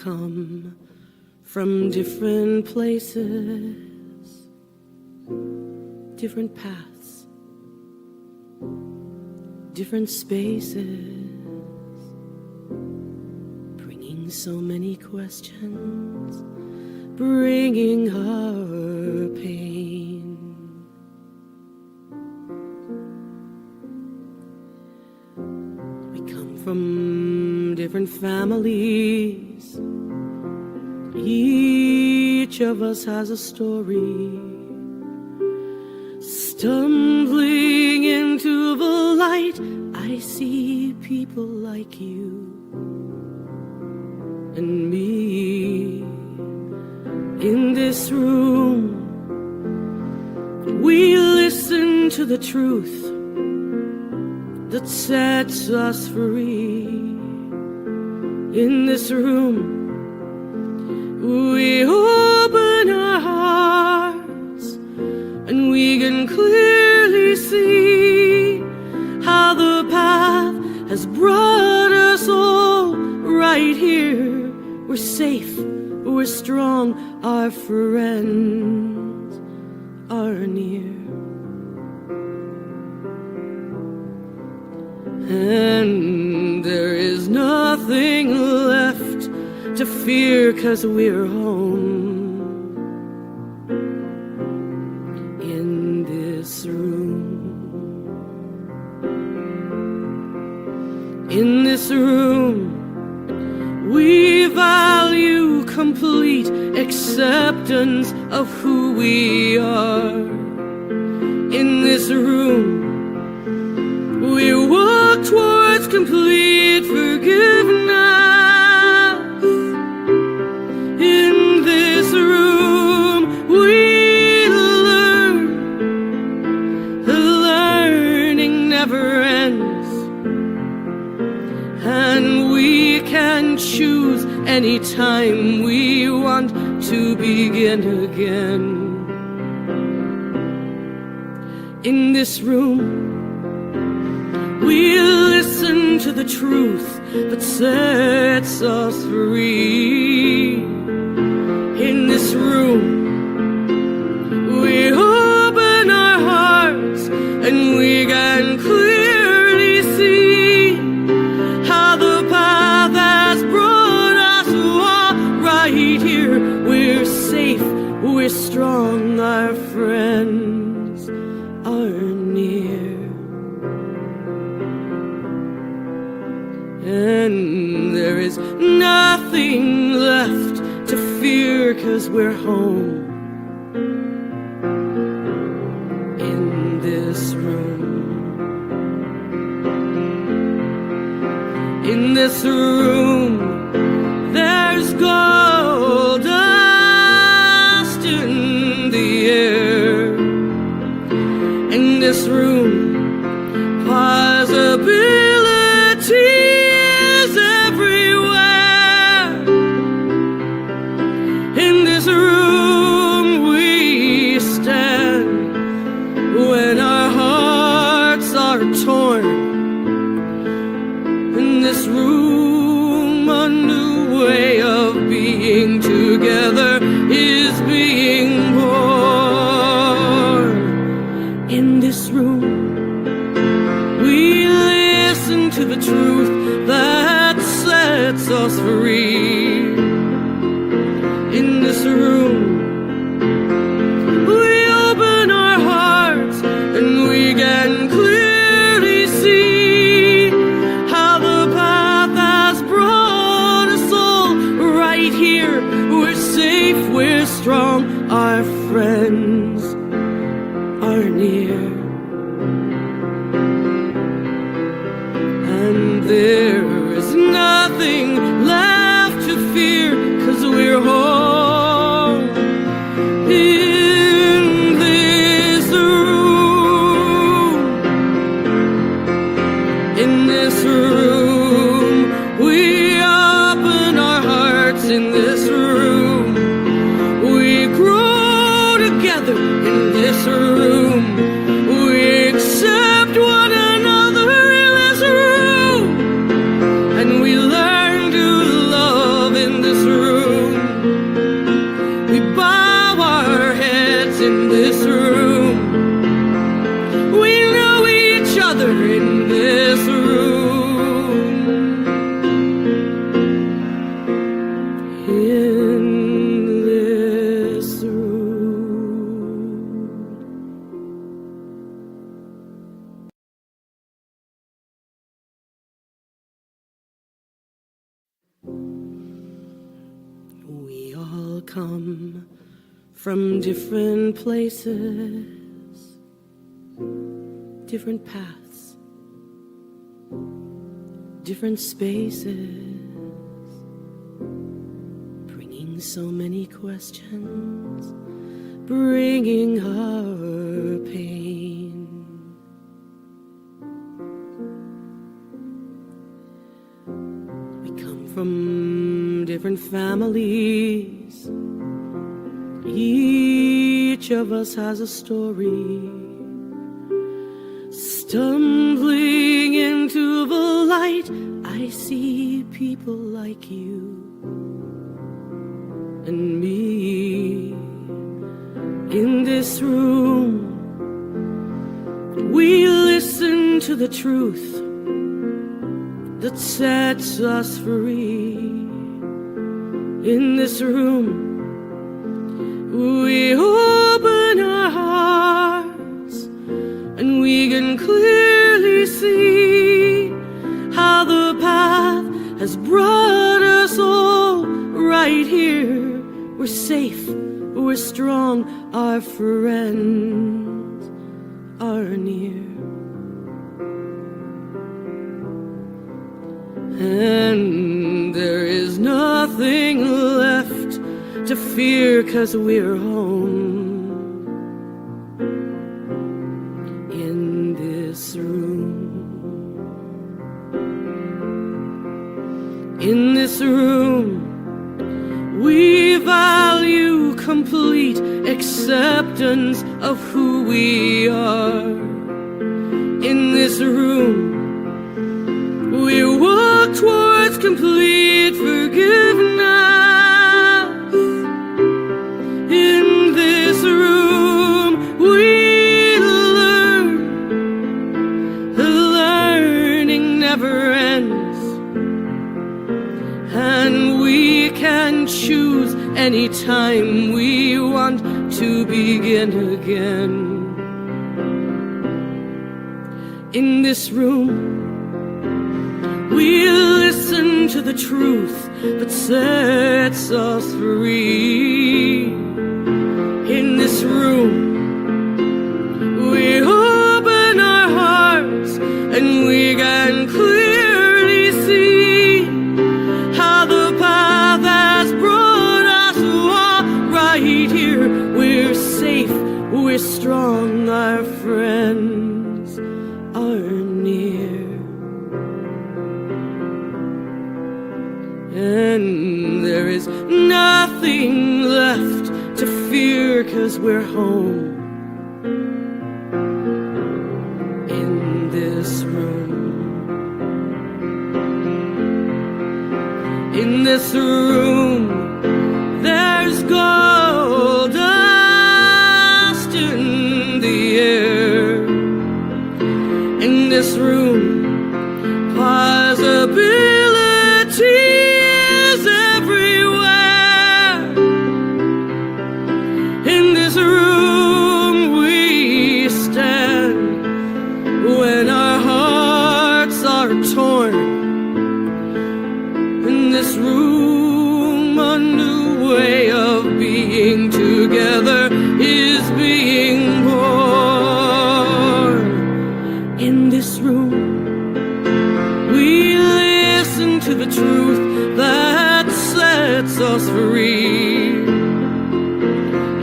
come from different places, different paths, different spaces, bringing so many questions, bringing our pain. We come from different families. Each of us has a story. Stumbling into the light, I see people like you and me. In this room, we listen to the truth that sets us free. In this room, we open our hearts and we can clearly see how the path has brought us all right here. We're safe, we're strong, our friends are near. And there is nothing left to fear, 'cause we're home in this room. In this room, we value complete acceptance of who we are. In this room, we walk towards complete forgiveness. In this room, we learn. The learning never ends. And we can choose anytime we want to begin again. In this room, we listen to the truth that sets us free. In this room, we open our hearts and we can clearly see how the path has brought us all right here. We're safe, we're strong, our friends are near. And there is nothing left to fear, 'cause we're home in this room. In this room, there's gold dust in the air. In this room, possibility everywhere. In this room we stand when our hearts are torn. In this room, a new way of being together is being born. In this room, we listen to the truth that sets us free. In this room, we open our hearts and we can clearly see how the path has brought us all right here. We're safe, we're strong, our friends are near. And there is nothing left to fear, 'cause we're home in this room. In this room, we open our hearts. In this room, we grow together. In this room, we accept one another. And we learn We all come from different places, different paths, different spaces, bringing so many questions, bringing our pain. We come from different families. Each of us has a story. Stumbling into the light, I see people like you and me. In this room, we listen to the truth that sets us free. In this room, we open our hearts and we can clearly see how the path has brought us all right here. We're safe, we're strong, our friends are near. And there is nothing left to fear, 'cause we're home in this room. In this room, we value complete acceptance of who we are. In this room, we walk towards complete forgiveness. In this room, we learn. The learning never ends. And we can choose anytime we want to begin again. In this room, we listen to the truth that sets us free. In this room, we open our hearts and we can clearly see how the path has brought us all right here. We're safe, we're strong, our friends are near. And there is nothing left to fear, 'cause we're home in this room. In this room, there's gold dust in the air. In this room, possibility everywhere. In this room we stand when our hearts are torn. In this room, a new way of being together is being born. In this room, we listen to the truth that sets us free.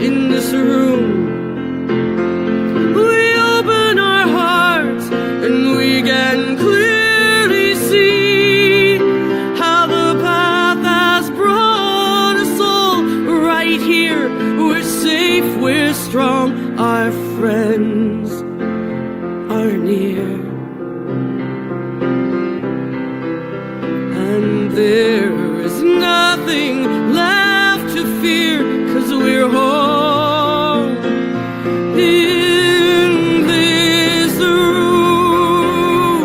In this room, we open our hearts and we can clearly see how the path has brought us all right here. We're safe, we're strong, our friends are near. And there is nothing left to fear, 'cause we're home in this room.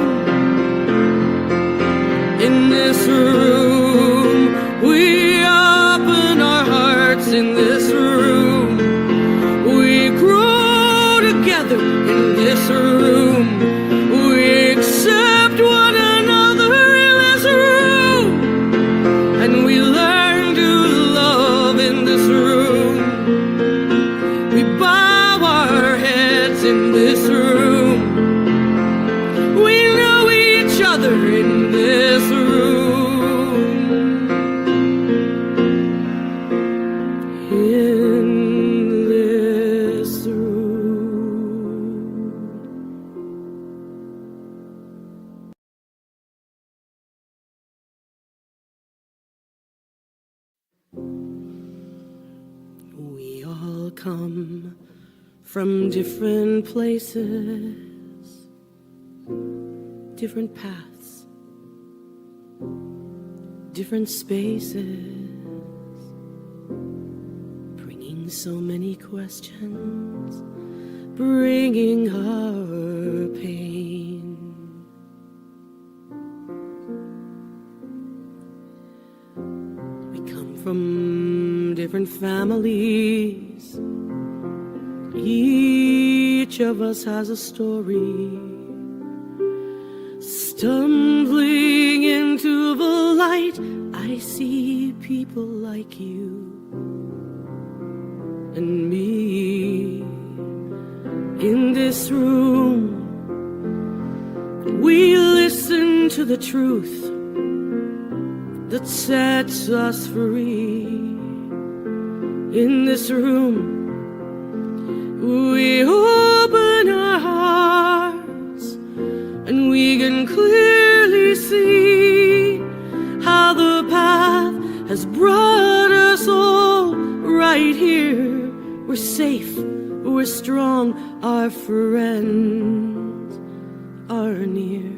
In this room, we open our hearts. In this room, we grow together. In this room, we accept one another. In this room, We all come from different places, different paths, different spaces, bringing so many questions, bringing our pain. We come from different families. Each of us has a story. Stumbling into the light, I see people like you and me. In this room, we listen to the truth that sets us free. In this room, we open our hearts and we can clearly see how the path has brought us all right here. We're safe, we're strong, our friends are near.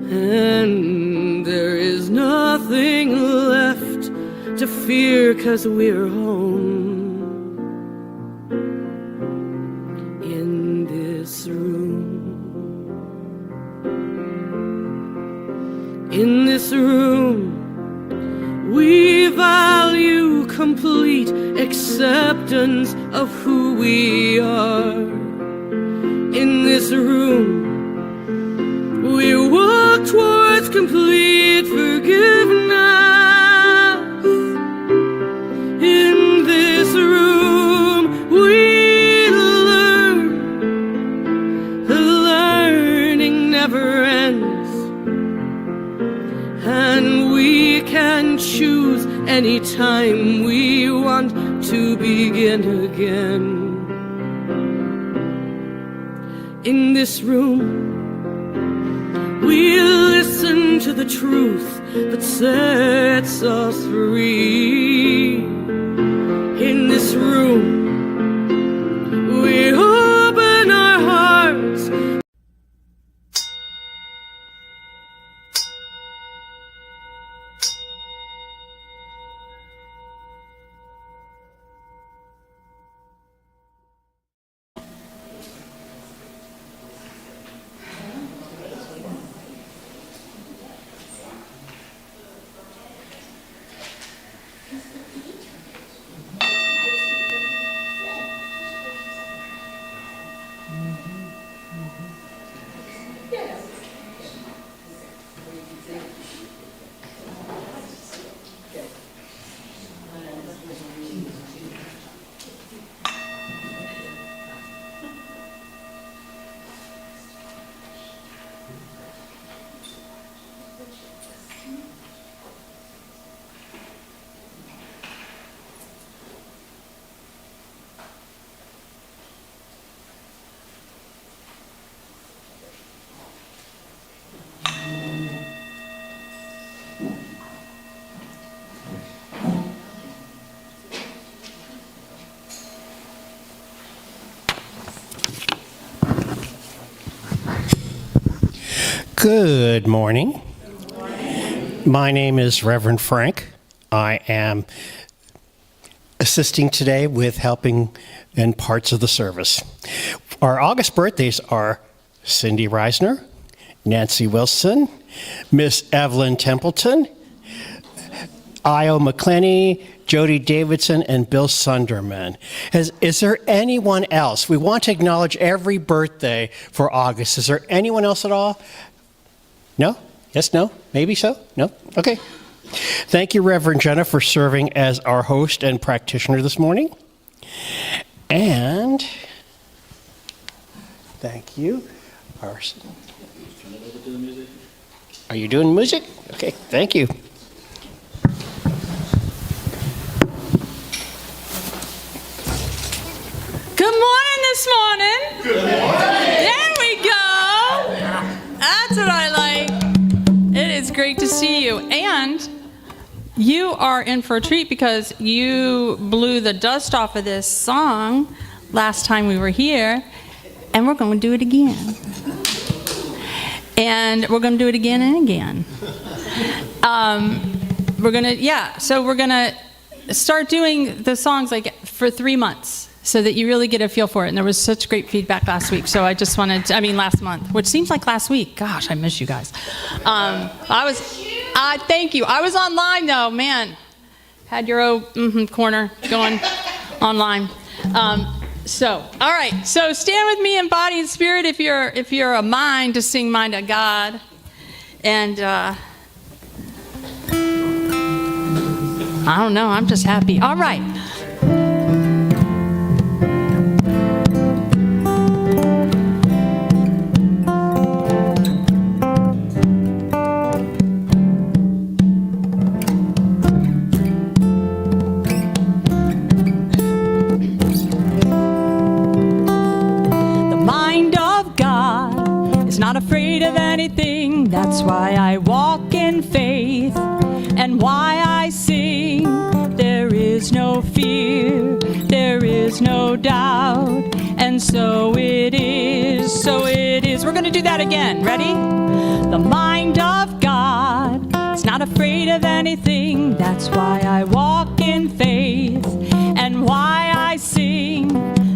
And there is nothing left to fear, 'cause we're home in this room. In this room, we value complete acceptance of who we are. In this room, we walk towards complete forgiveness. In this room, we learn. The learning never ends. And we can choose anytime we want to begin again. In this room, we listen to the truth that sets us free. In this room, we open our hearts. Good morning. My name is Reverend Frank. I am assisting today with helping in parts of the service. Our August birthdays are Cindy Reisner, Nancy Wilson, Miss Evelyn Templeton, Io McClenny, Jody Davidson, and Bill Sunderman. Is there anyone else? We want to acknowledge every birthday for August. Is there anyone else at all? No? Yes, no? Maybe so? No? Okay. Thank you, Reverend Jenna, for serving as our host and practitioner this morning. And thank you. Are you doing music? Okay, thank you. Good morning this morning. Good morning. There we go. That's what I like. It is great to see you. And you are in for a treat because you blew the dust off of this song last time we were here, and we're going to do it again. And we're going to do it again and again. So we're going to start doing the songs like for 3 months so that you really get a feel for it. And there was such great feedback last week. So I just last month, which seems like last week. Gosh, I miss you guys. Thank you. I was online though, man. Had your own corner going online. All right. So stand with me in body and spirit if you're a mind to sing Mind of God. And I don't know. I'm just happy. All right. Not afraid of anything, that's why I walk in faith and why I sing. There is no fear, there is no doubt, and so it is, so it is. We're going to do that again. Ready? The mind of God is not afraid of anything, that's why I walk in faith and why I sing.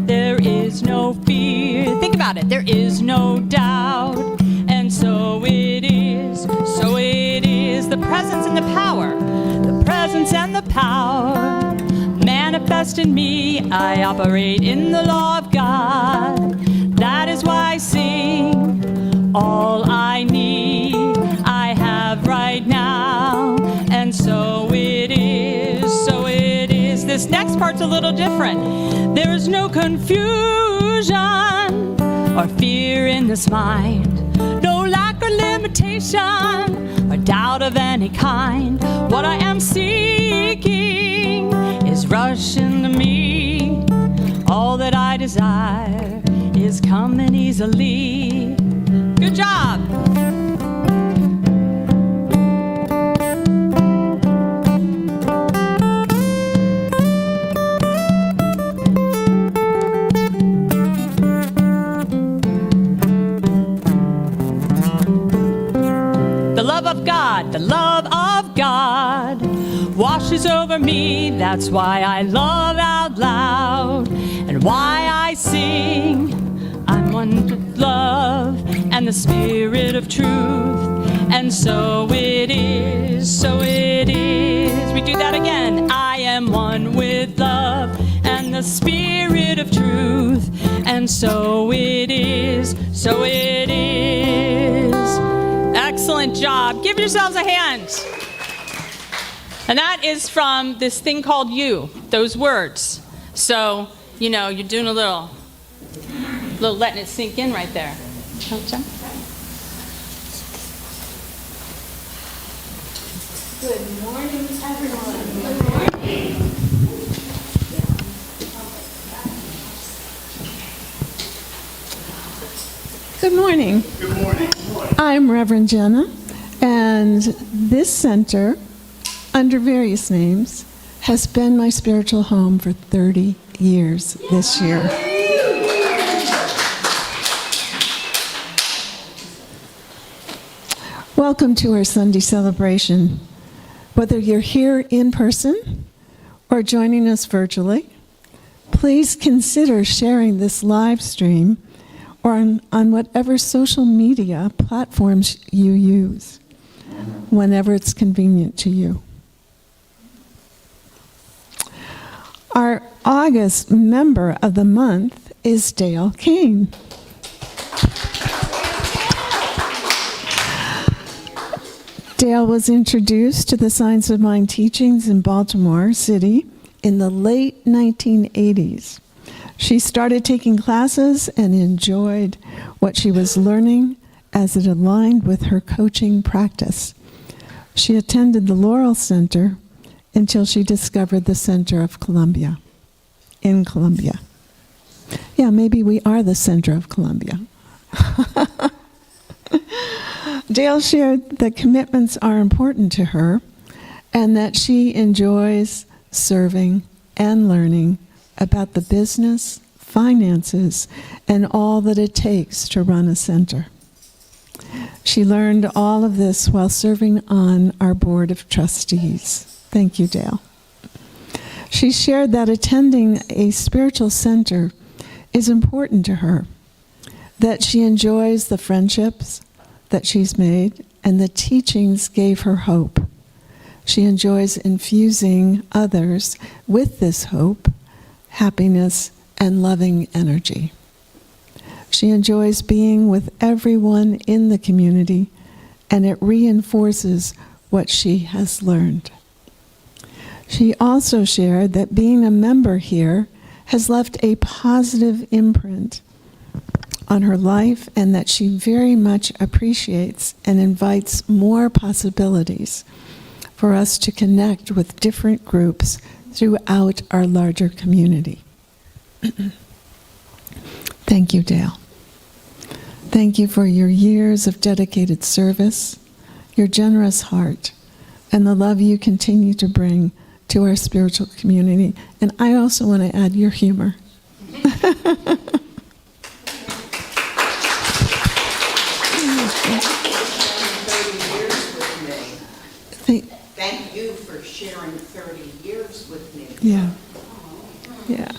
There is no fear. Think about it. There is no doubt. And so it is. So it is. The presence and the power. The presence and the power manifest in me. I operate in the law of God. That is why I sing. All I need, I have right now. And so it is. So it is. This next part's a little different. There is no confusion or fear in this mind, no lack or limitation or doubt of any kind. What I am seeking is rushing to me. All that I desire is coming easily. Good job. The love of God washes over me. That's why I love out loud and why I sing. I'm one with love and the spirit of truth. And so it is, so it is. We do that again. I am one with love and the spirit of truth. And so it is, so it is. Excellent job. Give yourselves a hand. And that is from this thing called You, those words. So, you're doing a little letting it sink in right there. Good morning, everyone. Good morning. Good morning. Good morning. I'm Reverend Jenna, and this center, under various names, has been my spiritual home for 30 years this year. Welcome to our Sunday celebration. Whether you're here in person or joining us virtually, please consider sharing this live stream or on whatever social media platforms you use, whenever it's convenient to you. Our August member of the month is Dale King. Dale was introduced to the Science of Mind teachings in Baltimore City in the late 1980s. She started taking classes and enjoyed what she was learning as it aligned with her coaching practice. She attended the Laurel Center until she discovered the Center of Columbia, in Columbia. Yeah, maybe we are the center of Columbia. Dale shared that commitments are important to her and that she enjoys serving and learning about the business, finances, and all that it takes to run a center. She learned all of this while serving on our board of trustees. Thank you, Dale. She shared that attending a spiritual center is important to her, that she enjoys the friendships that she's made, and the teachings gave her hope. She enjoys infusing others with this hope, happiness, and loving energy. She enjoys being with everyone in the community, and it reinforces what she has learned. She also shared that being a member here has left a positive imprint on her life, and that she very much appreciates and invites more possibilities for us to connect with different groups throughout our larger community. Thank you, Dale. Thank you for your years of dedicated service, your generous heart, and the love you continue to bring to our spiritual community. And I also want to add your humor. Thank you for sharing 30 years with me. Yeah. Yeah.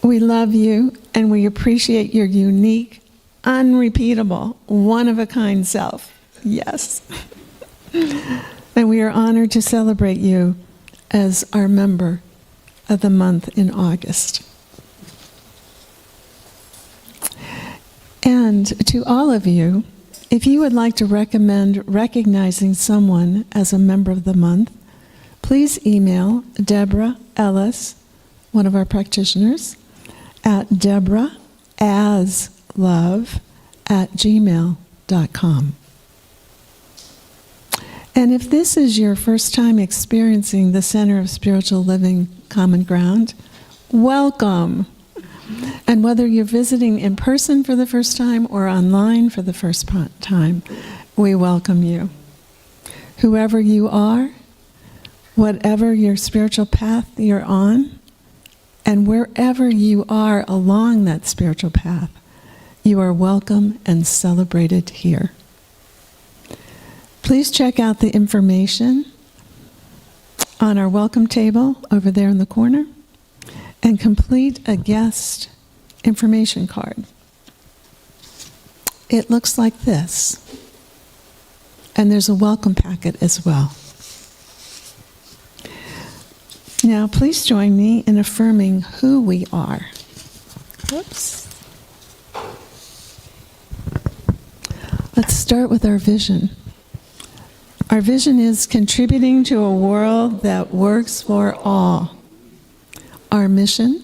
We love you, and we appreciate your unique, unrepeatable, one-of-a-kind self. Yes. And we are honored to celebrate you as our member of the month in August. And to all of you, if you would like to recommend recognizing someone as a member of the month, please email Deborah Ellis, one of our practitioners, at deborah.aslove@gmail.com. And if this is your first time experiencing the Center of Spiritual Living Common Ground, welcome. And whether you're visiting in person for the first time or online for the first time, we welcome you. Whoever you are, whatever your spiritual path you're on, and wherever you are along that spiritual path, you are welcome and celebrated here. Please check out the information on our welcome table over there in the corner and complete a guest information card. It looks like this. And there's a welcome packet as well. Now, please join me in affirming who we are. Whoops. Let's start with our vision. Our vision is contributing to a world that works for all. Our mission: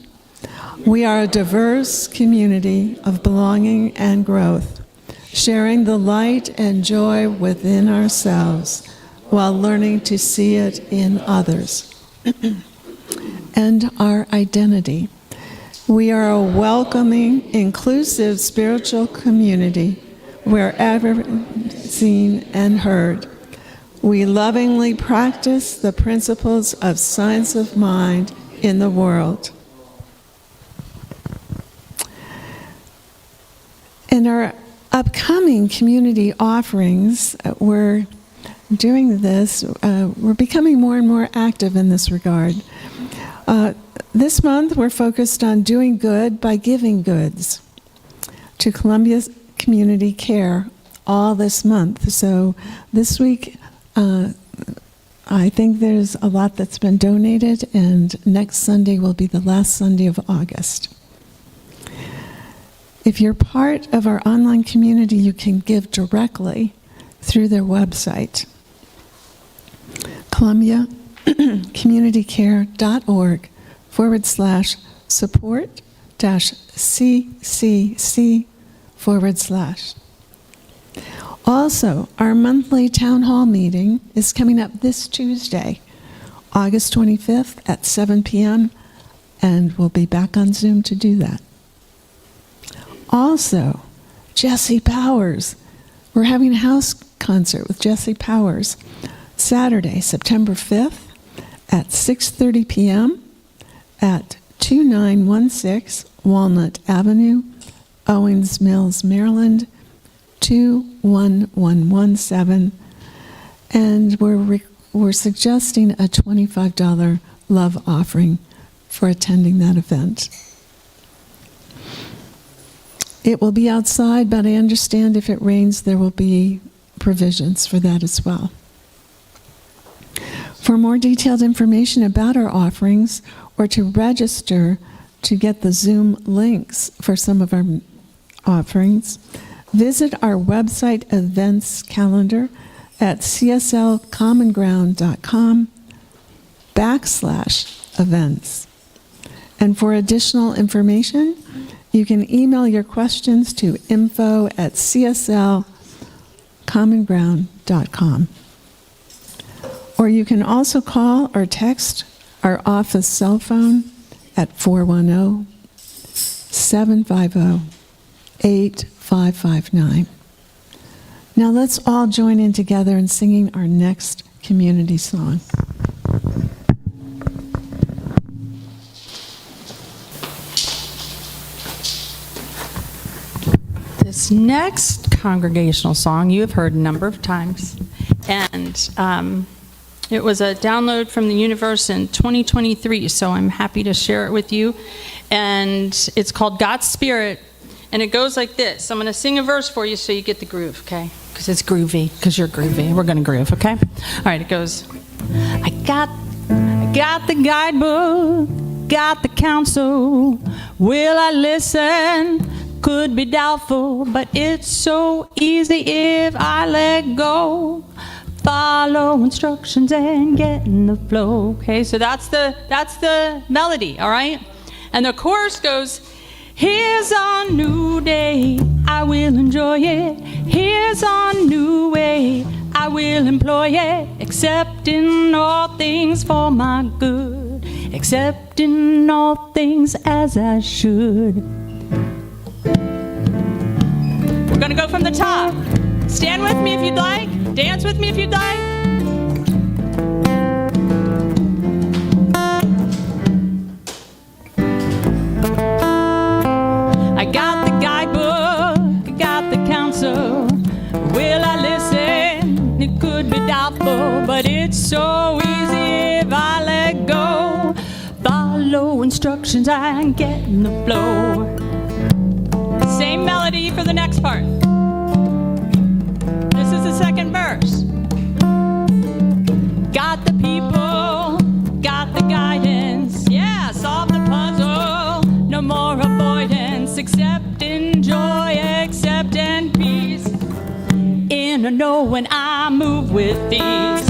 we are a diverse community of belonging and growth, sharing the light and joy within ourselves while learning to see it in others. And our identity: we are a welcoming, inclusive spiritual community wherever seen and heard. We lovingly practice the principles of science of mind in the world. In our upcoming community offerings, we're doing this, we're becoming more and more active in this regard. This month, we're focused on doing good by giving goods to Columbia Community Care all this month. So this week, I think there's a lot that's been donated, and next Sunday will be the last Sunday of August. If you're part of our online community, you can give directly through their website, columbiacommunity.org/support-CCC/. Also, our monthly town hall meeting is coming up this Tuesday, August 25th at 7 p.m., and we'll be back on Zoom to do that. Also, Jesse Powers, We're having a house concert with Jesse Powers Saturday, September 5th at 6:30 p.m. at 2916 Walnut Avenue, Owings Mills, Maryland, 21117. And we're suggesting a $25 love offering for attending that event. It will be outside, but I understand if it rains, there will be provisions for that as well. For more detailed information about our offerings or to register to get the Zoom links for some of our offerings, visit our website events calendar at cslcommonground.com/events. And for additional information, you can email your questions to info@cslcommonground.com. Or you can also call or text our office cell phone at 410-750-8559. Now let's all join in together in singing our next community song. This next congregational song you have heard a number of times, and it was a download from the universe in 2023, so I'm happy to share it with you. And it's called God's Spirit, and it goes like this. I'm going to sing a verse for you so you get the groove, okay? Because it's groovy, because you're groovy. We're going to groove, okay? All right, it goes, I got the guidebook, got the counsel. Will I listen? Could be doubtful, but it's so easy if I let go. Follow instructions and get in the flow. Okay, so that's the melody, all right? And the chorus goes, here's a new day, I will enjoy it. Here's a new way, I will employ it. Accepting all things for my good, accepting all things as I should. We're gonna go from the top. Stand with me if you'd like. Dance with me if you'd like. I got the guidebook, I got the counsel. Will I listen? It could be doubtful, but it's so easy if I let go. Follow instructions and get in the flow. Same melody for the next part. This is the second verse. Got the people, got the guidance. Yeah, solve the puzzle. No more avoidance. Accept in joy, accept in peace. In a know when I move with ease.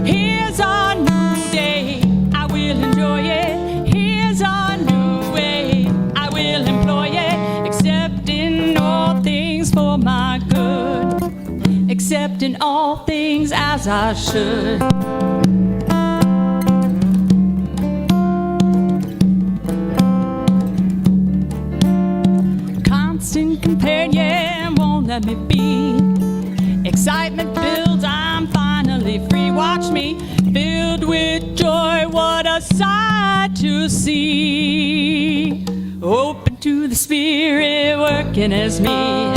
Here's a new day, I will enjoy it. Here's a new way, I will employ it. Accepting all things for my good, accepting all things as I should. Constant companion won't let me be. Excitement builds, I'm finally free. Watch me, filled with joy, what a sight to see. Open to the Spirit working as me.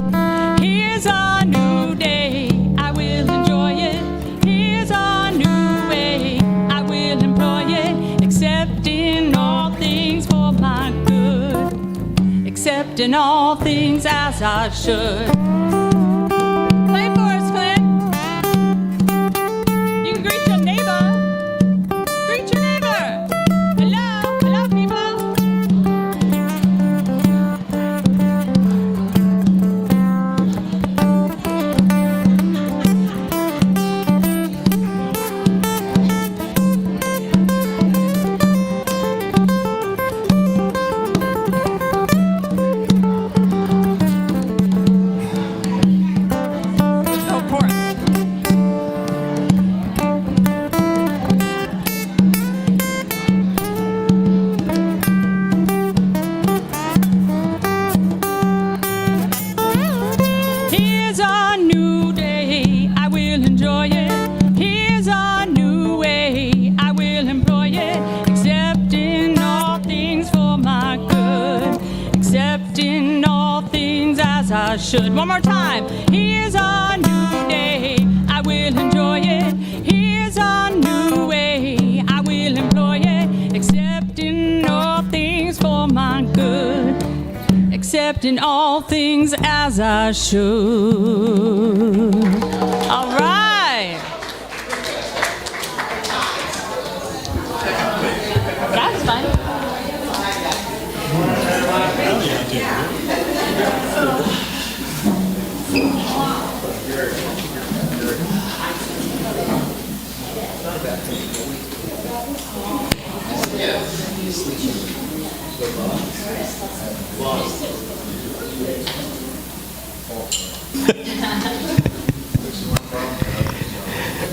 Here's a new day, I will enjoy it. Here's a new way, I will employ it. Accepting all things for my good, accepting all things as I should. Play for us, Clint. You can greet your neighbor. Greet your neighbor. Hello, hello, people. a new day, I will enjoy it. Here's a new way, I will employ it. Accepting all things for my good, accepting all things as I should. One more time. Here's a new day, I will enjoy it. Here's a new way, I will employ it. Accepting all things for my good, accepting all things as I should. All right. That's fun.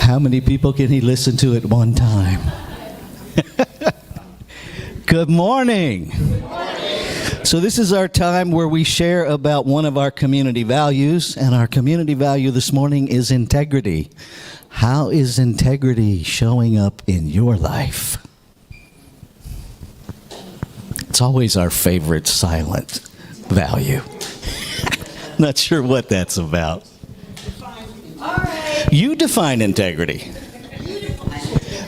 How many people can he listen to at one time? Good morning. So this is our time where we share about one of our community values, and our community value this morning is integrity. How is integrity showing up in your life? It's always our favorite silent value. Not sure what that's about. You define integrity.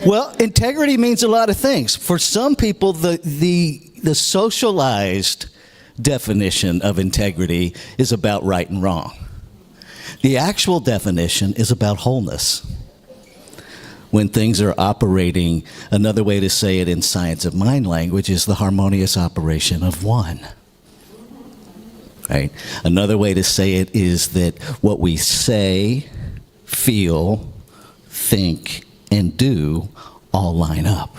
Well, integrity means a lot of things. For some people, the socialized definition of integrity is about right and wrong. The actual definition is about wholeness. When things are operating, another way to say it in science of mind language is the harmonious operation of one. Right? Another way to say it is that what we say, feel, think, and do all line up.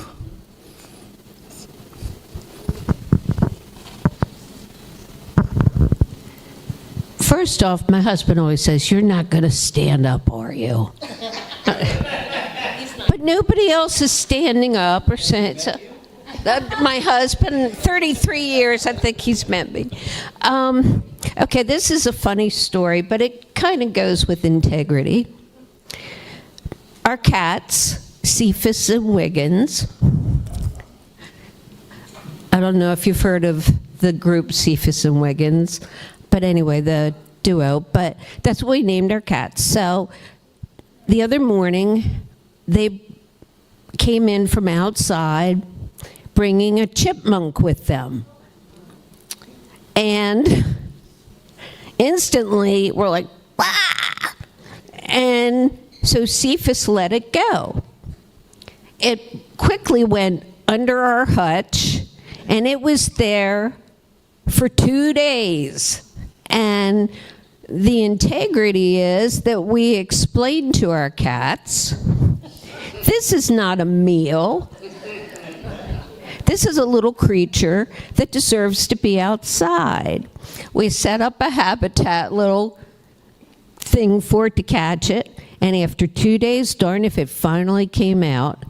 First off, my husband always says, "You're not going to stand up, are you?" But nobody else is standing up or saying so. My husband, 33 years, I think he's met me. Okay, this is a funny story, but it kind of goes with integrity. Our cats, Cephas and Wiggins. I don't know if you've heard of the group Cephas and Wiggins, but anyway, the duo, but that's what we named our cats. So the other morning, they came in from outside bringing a chipmunk with them. And instantly, we're like, "Wah!" And so Cephas let it go. It quickly went under our hutch, and it was there for 2 days. And the integrity is that we explained to our cats, this is not a meal. This is a little creature that deserves to be outside. We set up a habitat little thing for it to catch it, and after 2 days, darn if it finally came out,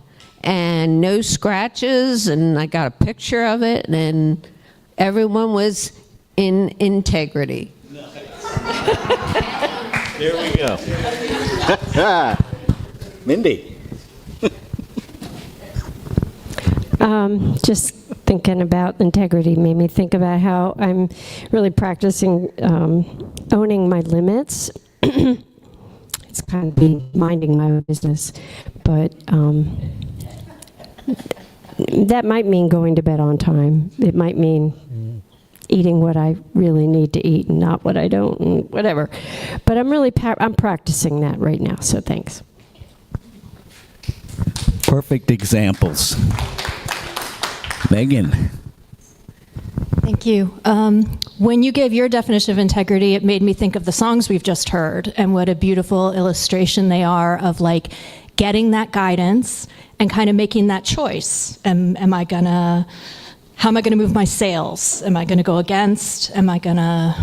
and no scratches, and I got a picture of it, and everyone was in integrity. There we go. Mindy. Just thinking about integrity made me think about how I'm really practicing owning my limits. It's kind of be minding my own business, but that might mean going to bed on time. It might mean eating what I really need to eat and not what I don't, and whatever. But I'm practicing that right now, so thanks. Perfect examples. Megan. Thank you. When you gave your definition of integrity, it made me think of the songs we've just heard and what a beautiful illustration they are of like getting that guidance and kind of making that choice. How am I gonna move my sails? Am I gonna go against? Am I gonna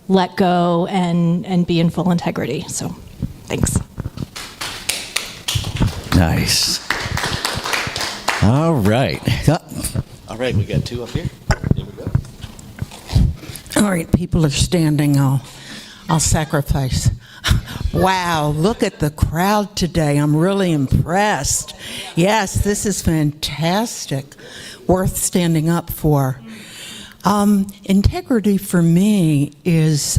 let go and be in full integrity? So, thanks. Nice. All right. All right, we got two up here. Here we go. All right, people are standing. I'll sacrifice. Wow, look at the crowd today. I'm really impressed. Yes, this is fantastic. Worth standing up for. Integrity for me is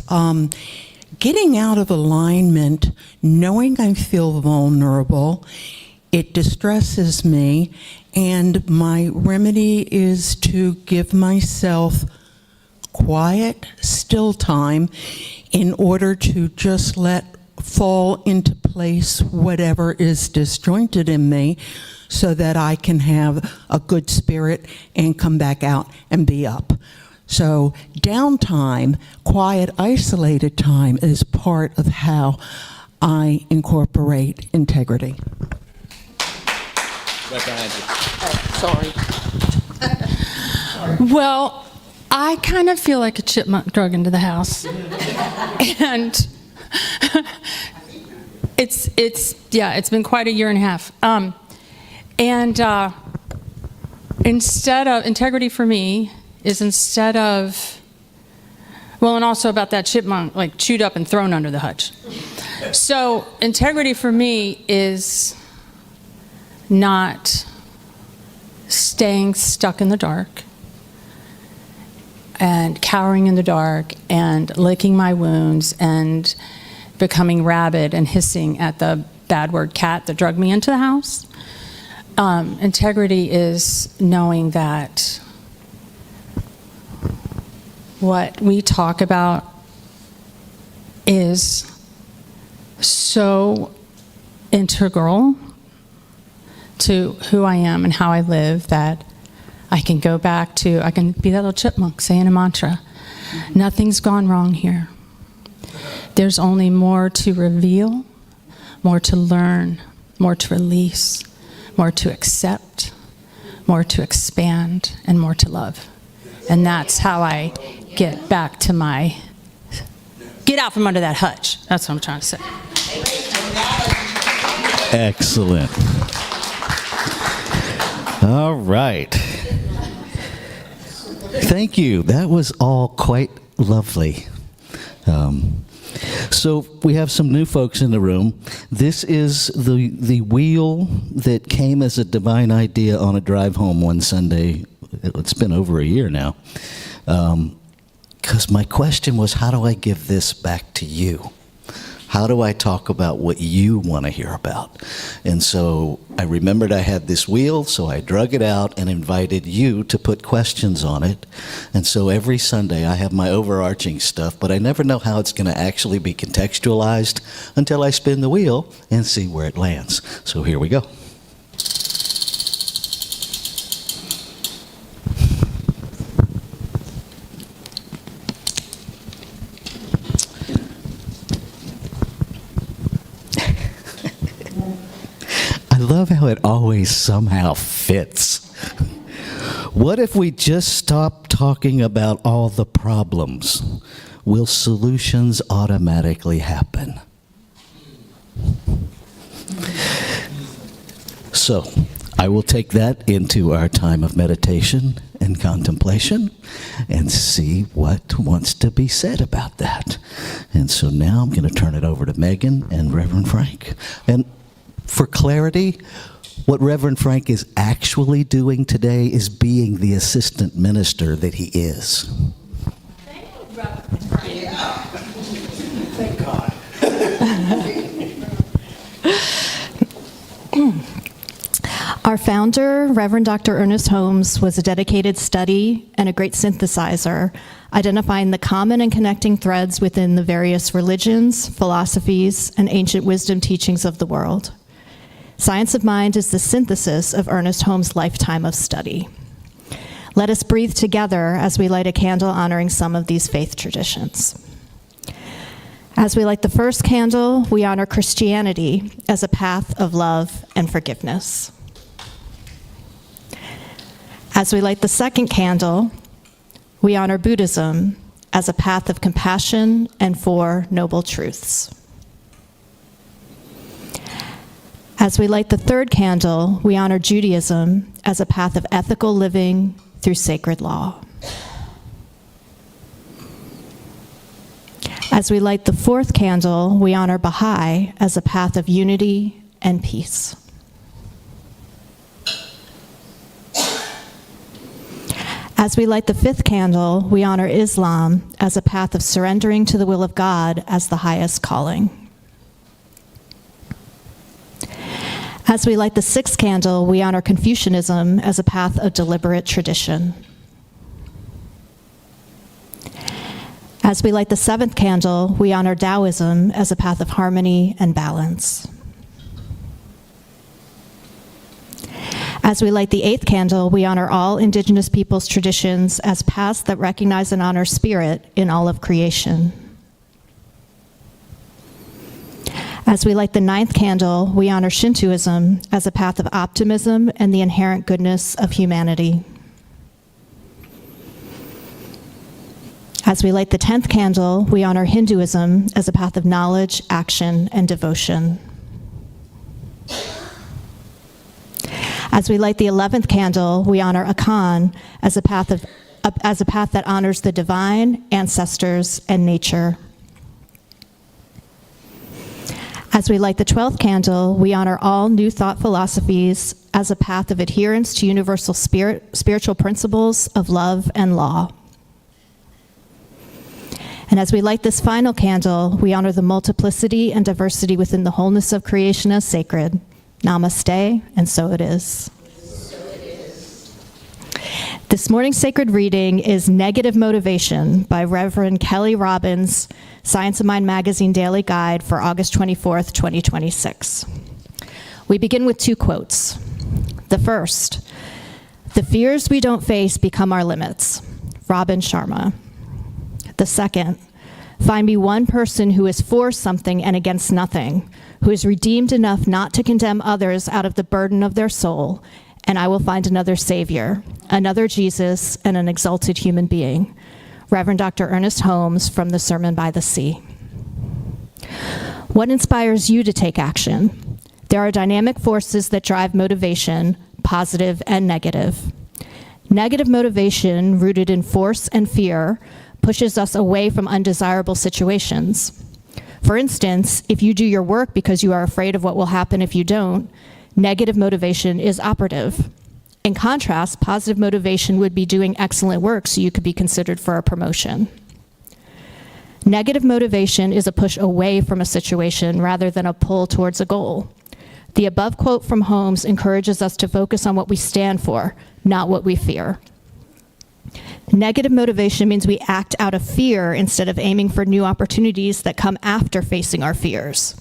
getting out of alignment, knowing I feel vulnerable. It distresses me, and my remedy is to give myself quiet, still time in order to just let fall into place whatever is disjointed in me so that I can have a good spirit and come back out and be up. So downtime, quiet, isolated time is part of how I incorporate integrity. Right behind you. Well, I kind of feel like a chipmunk drug into the house. And it's been quite a year and a half. Instead of, integrity for me is instead of, well, and also about that chipmunk, like chewed up and thrown under the hutch. So integrity for me is not staying stuck in the dark and cowering in the dark and licking my wounds and becoming rabid and hissing at the bad word cat that drugged me into the house. Integrity is knowing that what we talk about is so integral to who I am and how I live that I can go back to, I can be that little chipmunk saying a mantra. Nothing's gone wrong here. There's only more to reveal, more to learn, more to release, more to accept, more to expand, and more to love. And that's how I get back to my, get out from under that hutch. That's what I'm trying to say. Excellent. All right. Thank you. That was all quite lovely. So we have some new folks in the room. This is the wheel that came as a divine idea on a drive home one Sunday. It's been over a year now. Because my question was, how do I give this back to you? How do I talk about what you want to hear about? And so I remembered I had this wheel, so I drug it out and invited you to put questions on it. And so every Sunday I have my overarching stuff, but I never know how it's going to actually be contextualized until I spin the wheel and see where it lands. So here we go. I love how it always somehow fits. What if we just stop talking about all the problems? Will solutions automatically happen? So, I will take that into our time of meditation and contemplation and see what wants to be said about that. And so now I'm going to turn it over to Megan and Reverend Frank. And for clarity, what Reverend Frank is actually doing today is being the assistant minister that he is. Thank you, Reverend Frank. Thank God. Our founder, Reverend Dr. Ernest Holmes, was a dedicated study and a great synthesizer, identifying the common and connecting threads within the various religions, philosophies, and ancient wisdom teachings of the world. Science of Mind is the synthesis of Ernest Holmes' lifetime of study. Let us breathe together as we light a candle honoring some of these faith traditions. As we light the first candle, we honor Christianity as a path of love and forgiveness. As we light the second candle, we honor Buddhism as a path of compassion and four noble truths. As we light the third candle, we honor Judaism as a path of ethical living through sacred law. As we light the fourth candle, we honor Baha'i as a path of unity and peace. As we light the fifth candle, we honor Islam as a path of surrendering to the will of God as the highest calling. As we light the sixth candle, we honor Confucianism as a path of deliberate tradition. As we light the seventh candle, we honor Taoism as a path of harmony and balance. As we light the eighth candle, we honor all Indigenous peoples' traditions as paths that recognize and honor spirit in all of creation. As we light the ninth candle, we honor Shintoism as a path of optimism and the inherent goodness of humanity. As we light the 10th candle, we honor Hinduism as a path of knowledge, action, and devotion. As we light the 11th candle, we honor Akan as a path that honors the divine, ancestors, and nature. As we light the 12th candle, we honor all New Thought philosophies as a path of adherence to universal spiritual principles of love and law. And as we light this final candle, we honor the multiplicity and diversity within the wholeness of creation as sacred. Namaste, and so it is. This morning's sacred reading is Negative Motivation by Reverend Kelly Robbins, Science of Mind Magazine Daily Guide for August 24th, 2026. We begin with two quotes. The first, "The fears we don't face become our limits," Robin Sharma. The second, "Find me one person who is for something and against nothing, who is redeemed enough not to condemn others out of the burden of their soul, and I will find another Savior, another Jesus, and an exalted human being." Reverend Dr. Ernest Holmes from the Sermon by the Sea. What inspires you to take action? There are dynamic forces that drive motivation, positive and negative. Negative motivation, rooted in force and fear, pushes us away from undesirable situations. For instance, if you do your work because you are afraid of what will happen if you don't, negative motivation is operative. In contrast, positive motivation would be doing excellent work so you could be considered for a promotion. Negative motivation is a push away from a situation rather than a pull towards a goal. The above quote from Holmes encourages us to focus on what we stand for, not what we fear. Negative motivation means we act out of fear instead of aiming for new opportunities that come after facing our fears.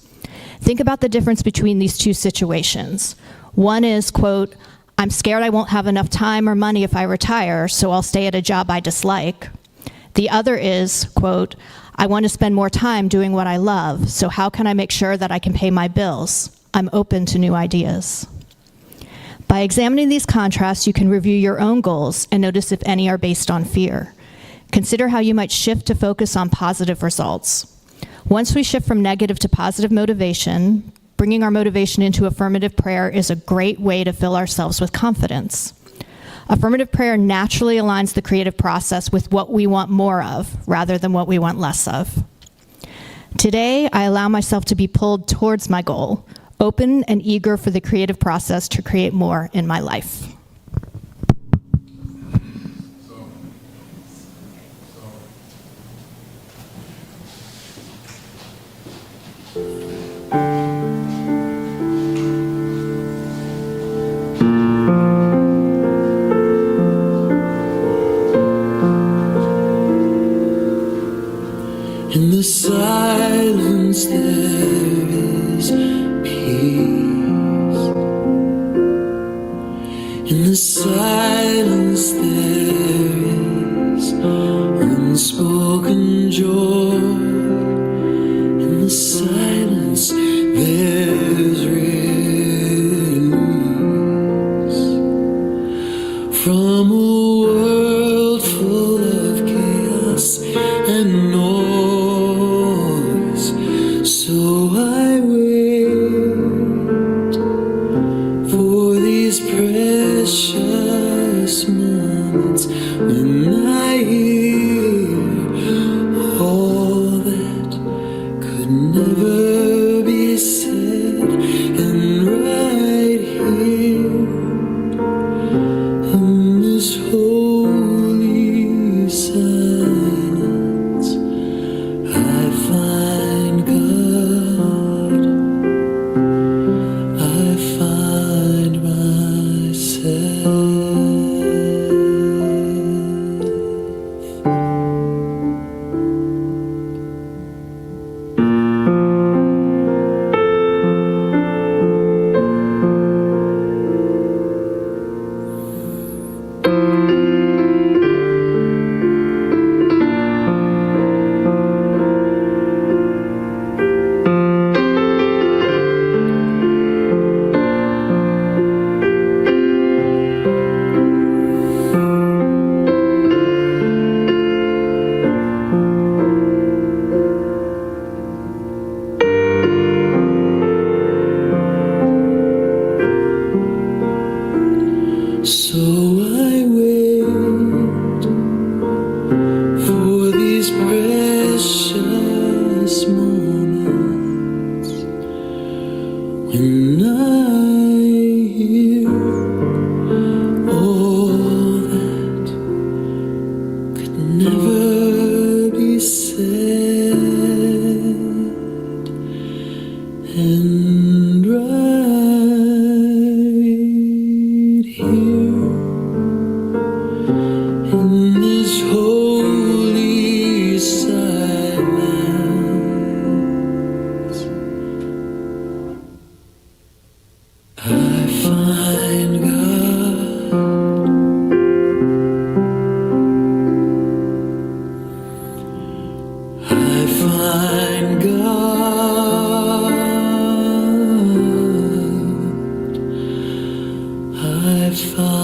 Think about the difference between these two situations. One is, quote, "I'm scared I won't have enough time or money if I retire, so I'll stay at a job I dislike." The other is, quote, "I want to spend more time doing what I love, so how can I make sure that I can pay my bills? I'm open to new ideas." By examining these contrasts, you can review your own goals and notice if any are based on fear. Consider how you might shift to focus on positive results. Once we shift from negative to positive motivation, bringing our motivation into affirmative prayer is a great way to fill ourselves with confidence. Affirmative prayer naturally aligns the creative process with what we want more of, rather than what we want less of. Today, I allow myself to be pulled towards my goal, open and eager for the creative process to create more in my life. In the silence there is peace. In the silence there is unspoken joy. In the silence there's release from a world full of chaos and noise. So I wait for these precious moments when I hear all that and I hear all that could never be said, and right here in this holy silence, I find God. I find God. I find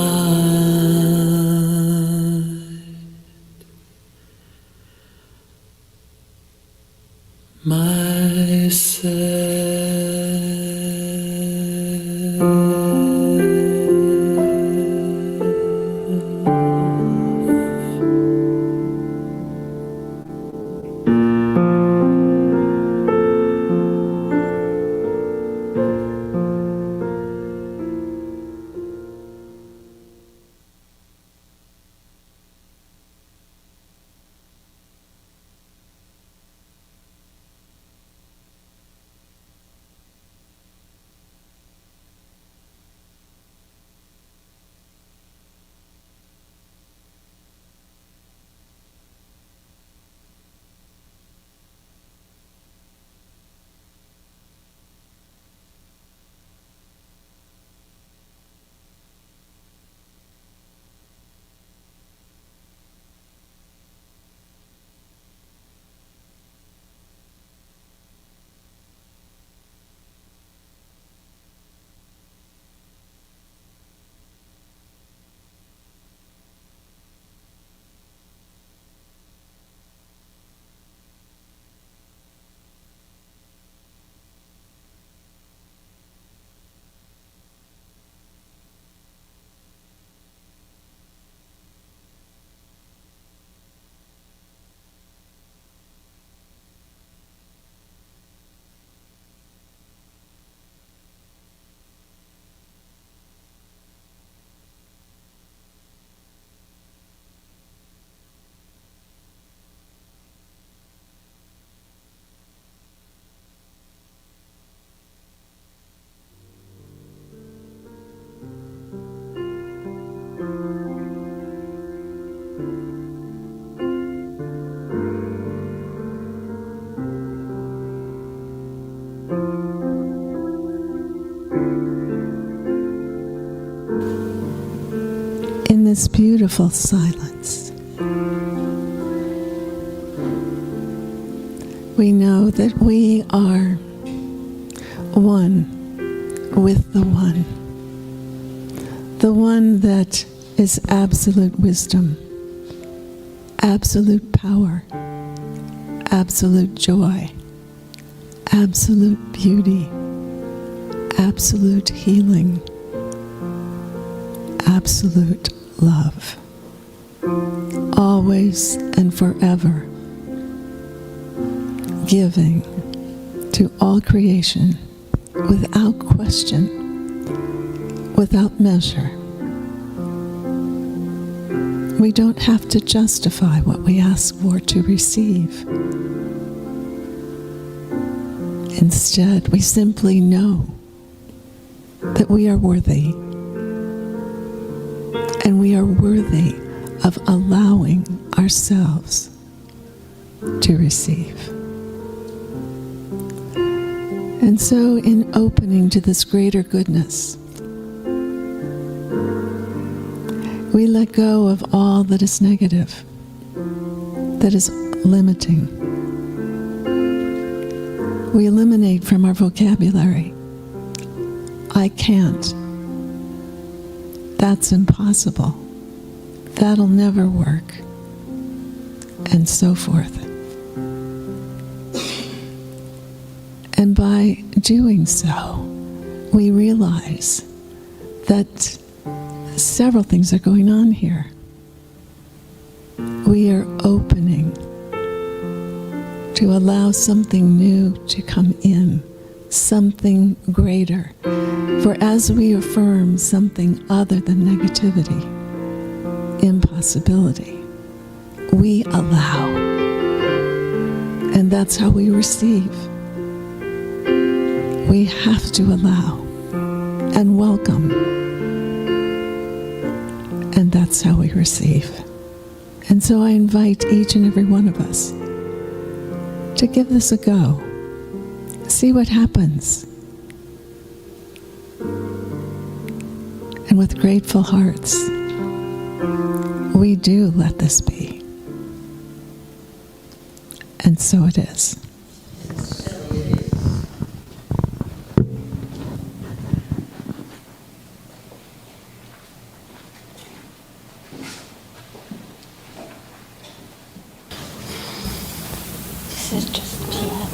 in this beautiful silence, we know that we are one with the one that is absolute wisdom, absolute power, absolute joy, absolute beauty, absolute healing, absolute love, always and forever, giving to all creation without question, without measure. We don't have to justify what we ask for to receive. Instead, we simply know that we are worthy, and we are worthy of allowing ourselves to receive. And so, in opening to this greater goodness, we let go of all that is negative, that is limiting. We eliminate from our vocabulary, I can't. That's impossible. That'll never work. And so forth. And by doing so, we realize that several things are going on here. We are opening to allow something new to come in something greater. For as we affirm something other than negativity, impossibility, we allow. And that's how we receive. We have to allow and welcome. And that's how we receive. And so I invite each and every one of us to give this a go. See what happens. And with grateful hearts, we do let this be. And so it is. This is just piano.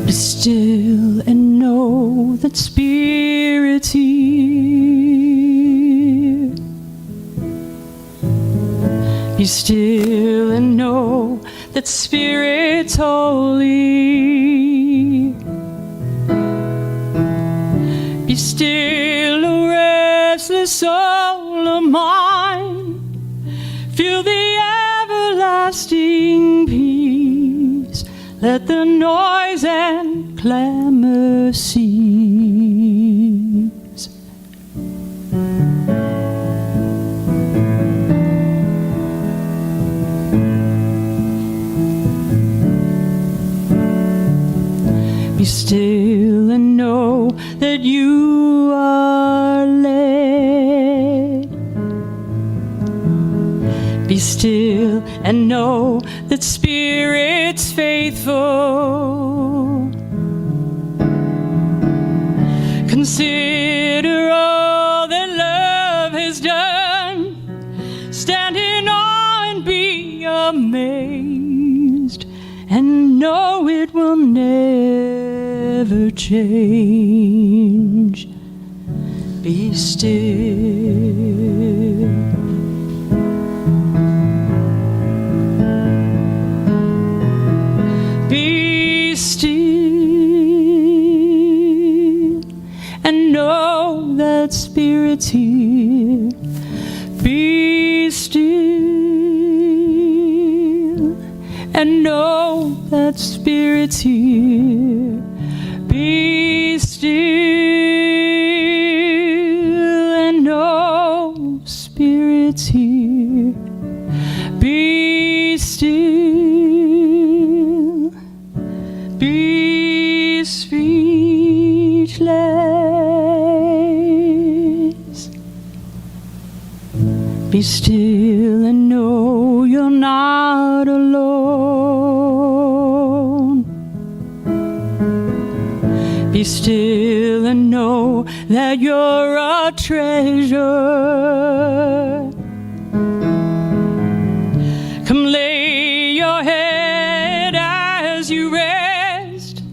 Be still and know that Spirit's here. Be still and know that Spirit's holy. Be still, O restless soul of mine. Feel the everlasting peace. Let the noise and clamor cease. Be still and know that you are led. Be still and know that Spirit's faithful. Consider all that love has done. Stand in awe and be amazed, and know it will never change. Be still. Be still and know that Spirit's here. Be still and know that Spirit's here. Be still and know Spirit's here. Be still. Be speechless. Be still and know you're not alone. Be still and know that you're a treasure. Come lay your head as you rest.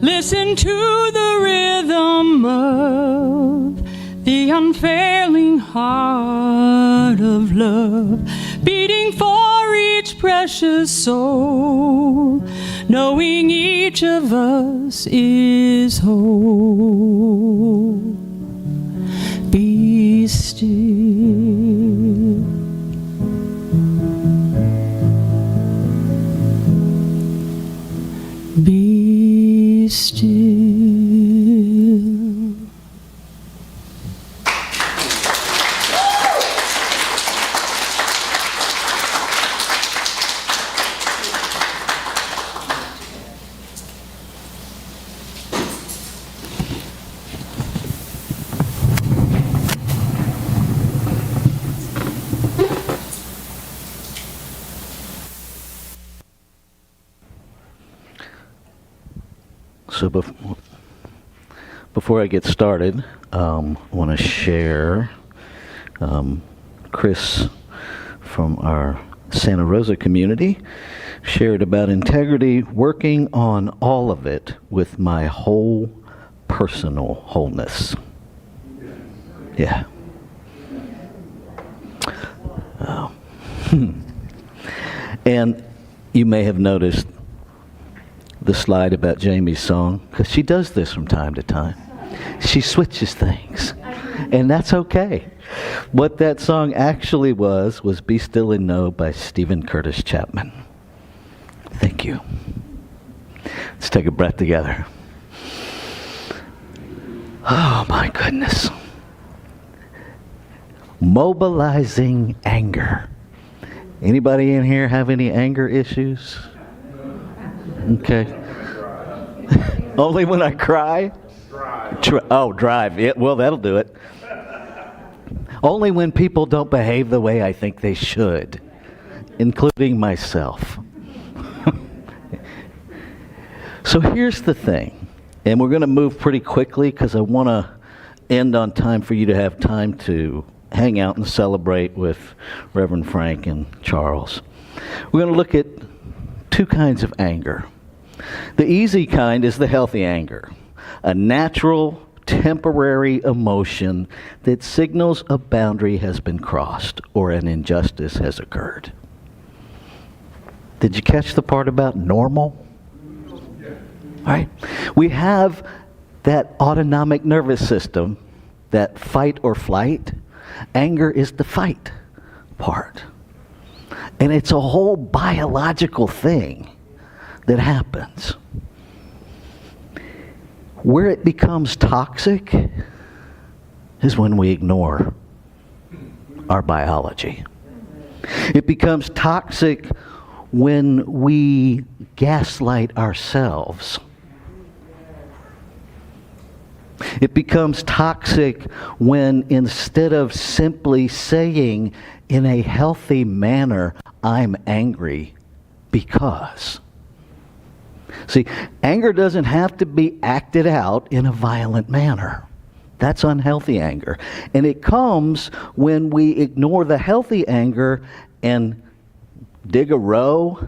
Listen to the rhythm of the unfailing heart of love, beating for each precious soul, knowing each of us is whole. Be still. Be still. So before I get started, I want to share. Chris from our Santa Rosa community, shared about integrity, working on all of it with my whole personal wholeness. Yeah. And you may have noticed the slide about Jami's song, because she does this from time to time. She switches things, and that's okay. What that song actually was Be Still and Know by Stephen Curtis Chapman. Thank you. Let's take a breath together. Oh my goodness. Mobilizing anger. Anybody in here have any anger issues? Okay. Only when I cry? Drive. Yeah, well, that'll do it. Only when people don't behave the way I think they should, including myself. So here's the thing, and we're going to move pretty quickly because I want to end on time for you to have time to hang out and celebrate with Reverend Frank and Charles. We're going to look at two kinds of anger. The easy kind is the healthy anger, a natural, temporary emotion that signals a boundary has been crossed or an injustice has occurred. Did you catch the part about normal? Right? We have that autonomic nervous system, that fight or flight. Anger is the fight part. And it's a whole biological thing that happens. Where it becomes toxic is when we ignore our biology. It becomes toxic when we gaslight ourselves. It becomes toxic when instead of simply saying in a healthy manner, I'm angry because. See, anger doesn't have to be acted out in a violent manner. That's unhealthy anger. And it comes when we ignore the healthy anger and dig a row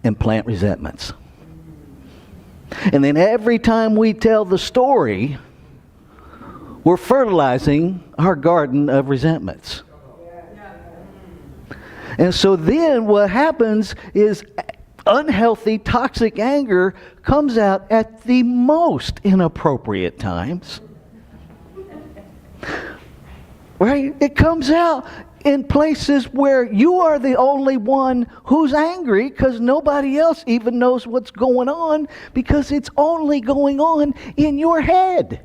and plant resentments. And then every time we tell the story, we're fertilizing our garden of resentments. And so then what happens is unhealthy, toxic anger comes out at the most inappropriate times. Right? It comes out in places where you are the only one who's angry because nobody else even knows what's going on because it's only going on in your head.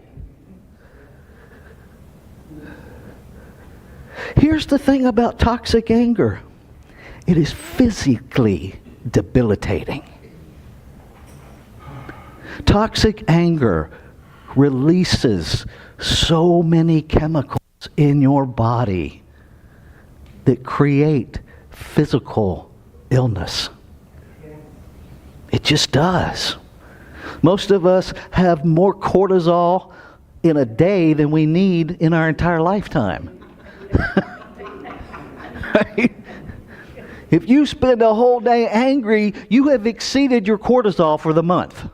Here's the thing about toxic anger. It is physically debilitating. Toxic anger releases so many chemicals in your body that create physical illness. It just does. Most of us have more cortisol in a day than we need in our entire lifetime. Right? If you spend a whole day angry, you have exceeded your cortisol for the month.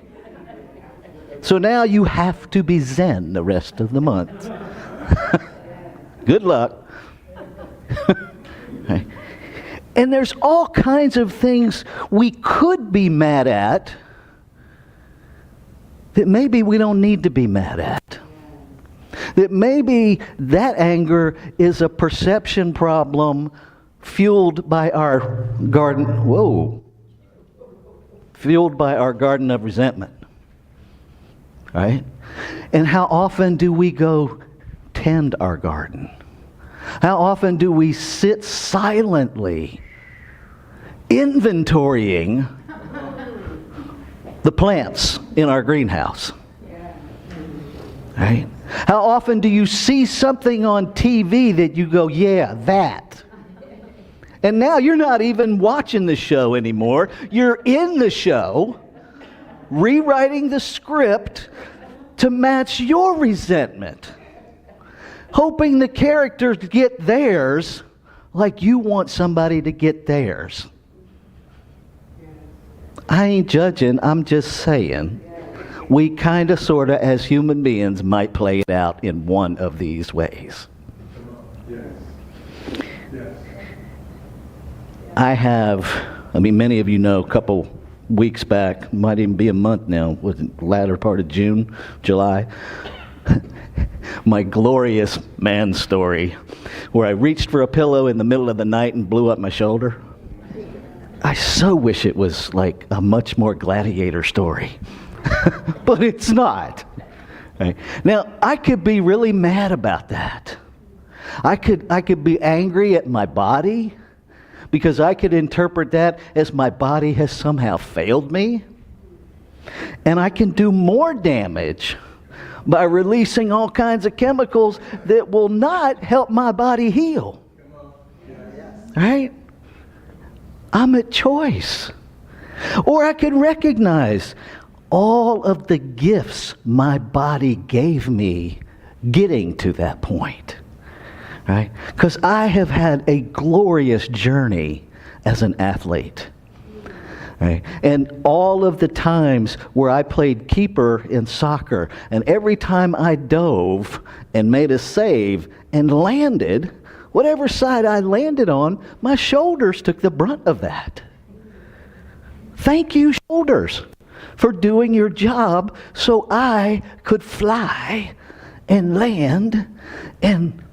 So now you have to be zen the rest of the month. Good luck. Right. And there's all kinds of things we could be mad at that maybe we don't need to be mad at. That maybe that anger is a perception problem fueled by our garden, fueled by our garden of resentment. Right? And how often do we go tend our garden? How often do we sit silently inventorying the plants in our greenhouse? Right? How often do you see something on TV that you go, yeah, that? And now you're not even watching the show anymore. You're in the show, rewriting the script to match your resentment, hoping the characters get theirs like you want somebody to get theirs. I ain't judging, I'm just saying. We kind of, sort of, as human beings, might play it out in one of these ways. Many of you know, a couple weeks back, might even be a month now, was it the latter part of June, July, my glorious man story, where I reached for a pillow in the middle of the night and blew up my shoulder. I so wish it was like a much more gladiator story. But it's not. Right? Now, I could be really mad about that. I could be angry at my body, because I could interpret that as my body has somehow failed me. And I can do more damage by releasing all kinds of chemicals that will not help my body heal. Right? I'm at choice. Or I could recognize all of the gifts my body gave me getting to that point. Right? Because I have had a glorious journey as an athlete. Right? And all of the times where I played keeper in soccer, and every time I dove and made a save and landed, whatever side I landed on, my shoulders took the brunt of that. Thank you, shoulders, for doing your job so I could fly and land and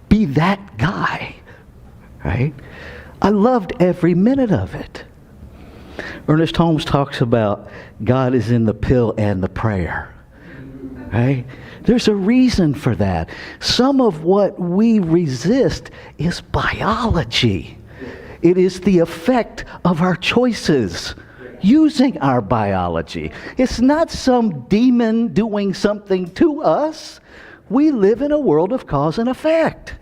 be that guy, right? I loved every minute of it. Ernest Holmes talks about God is in the pill and the prayer, right? There's a reason for that. Some of what we resist is biology. It is the effect of our choices using our biology. It's not some demon doing something to us. We live in a world of cause and effect.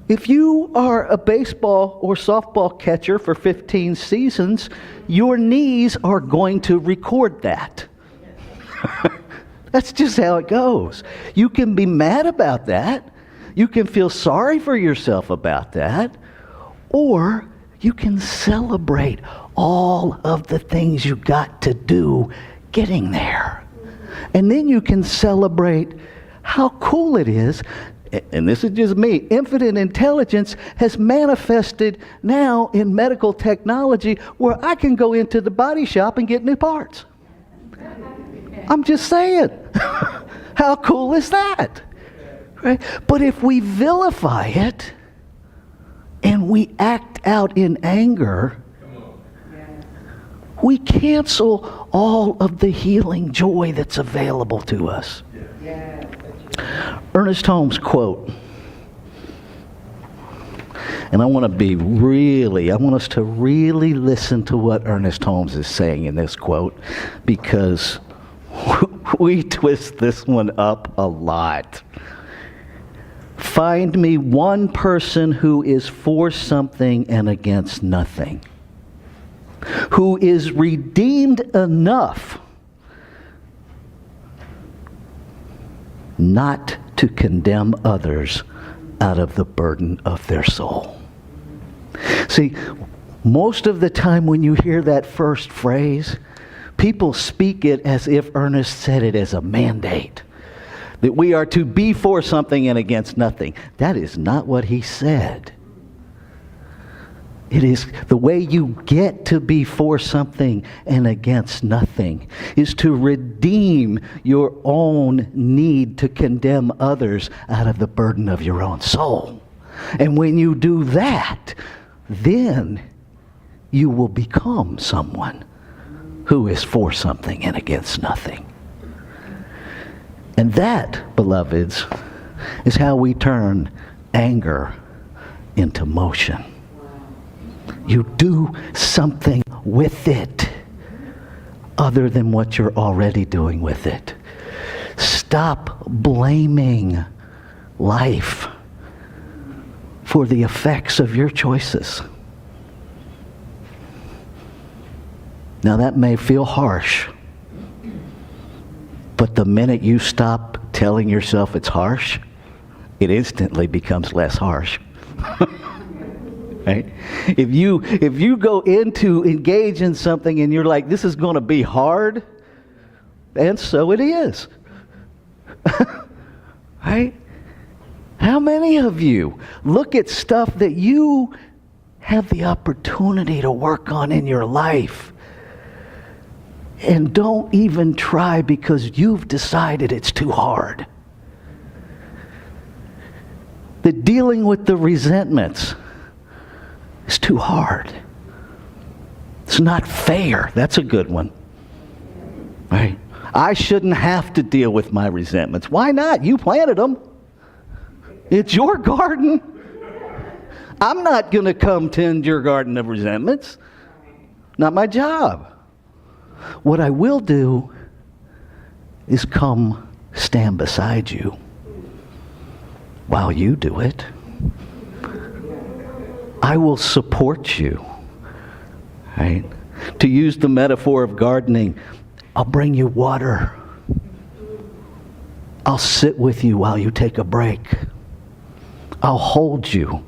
If you are a baseball or softball catcher for 15 seasons, your knees are going to record that. That's just how it goes. You can be mad about that. You can feel sorry for yourself about that. Or you can celebrate all of the things you got to do getting there. And then you can celebrate how cool it is. And this is just me, infinite intelligence has manifested now in medical technology where I can go into the body shop and get new parts. I'm just saying. How cool is that? Right? But if we vilify it and we act out in anger, we cancel all of the healing joy that's available to us. Ernest Holmes quote, and I want us to really listen to what Ernest Holmes is saying in this quote, because we twist this one up a lot. Find me one person who is for something and against nothing, who is redeemed enough not to condemn others out of the burden of their soul. See, most of the time when you hear that first phrase, people speak it as if Ernest said it as a mandate, that we are to be for something and against nothing. That is not what he said. It is the way you get to be for something and against nothing is to redeem your own need to condemn others out of the burden of your own soul. And when you do that, then you will become someone who is for something and against nothing. And that, beloveds, is how we turn anger into motion. You do something with it other than what you're already doing with it. Stop blaming life for the effects of your choices. Now that may feel harsh, but the minute you stop telling yourself it's harsh, it instantly becomes less harsh. Right? If you go into engage in something and you're like, this is going to be hard, and so it is. Right? How many of you look at stuff that you have the opportunity to work on in your life and don't even try because you've decided it's too hard? That dealing with the resentments is too hard. It's not fair. That's a good one. Right? I shouldn't have to deal with my resentments. Why not? You planted them. It's your garden. I'm not going to come tend your garden of resentments. Not my job. What I will do is come stand beside you while you do it. I will support you. Right? To use the metaphor of gardening, I'll bring you water. I'll sit with you while you take a break. I'll hold you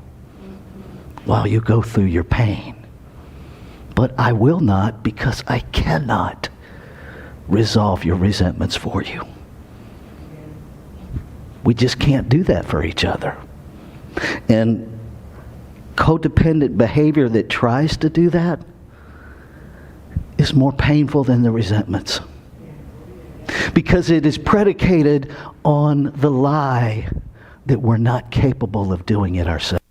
while you go through your pain. But I will not, because I cannot resolve your resentments for you. We just can't do that for each other. And codependent behavior that tries to do that is more painful than the resentments. Because it is predicated on the lie that we're not capable of doing it ourselves.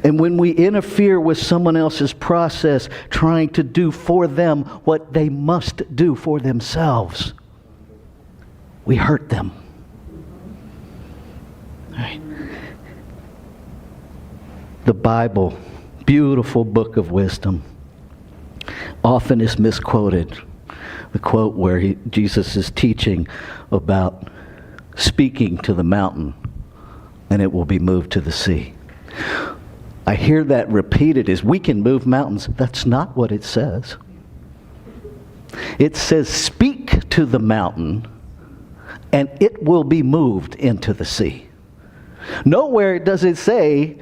And when we interfere with someone else's process, trying to do for them what they must do for themselves, we hurt them. Right. The Bible, beautiful book of wisdom, often is misquoted. The quote where Jesus is teaching about speaking to the mountain and it will be moved to the sea. I hear that repeated as we can move mountains. That's not what it says. It says speak to the mountain and it will be moved into the sea. Nowhere does it say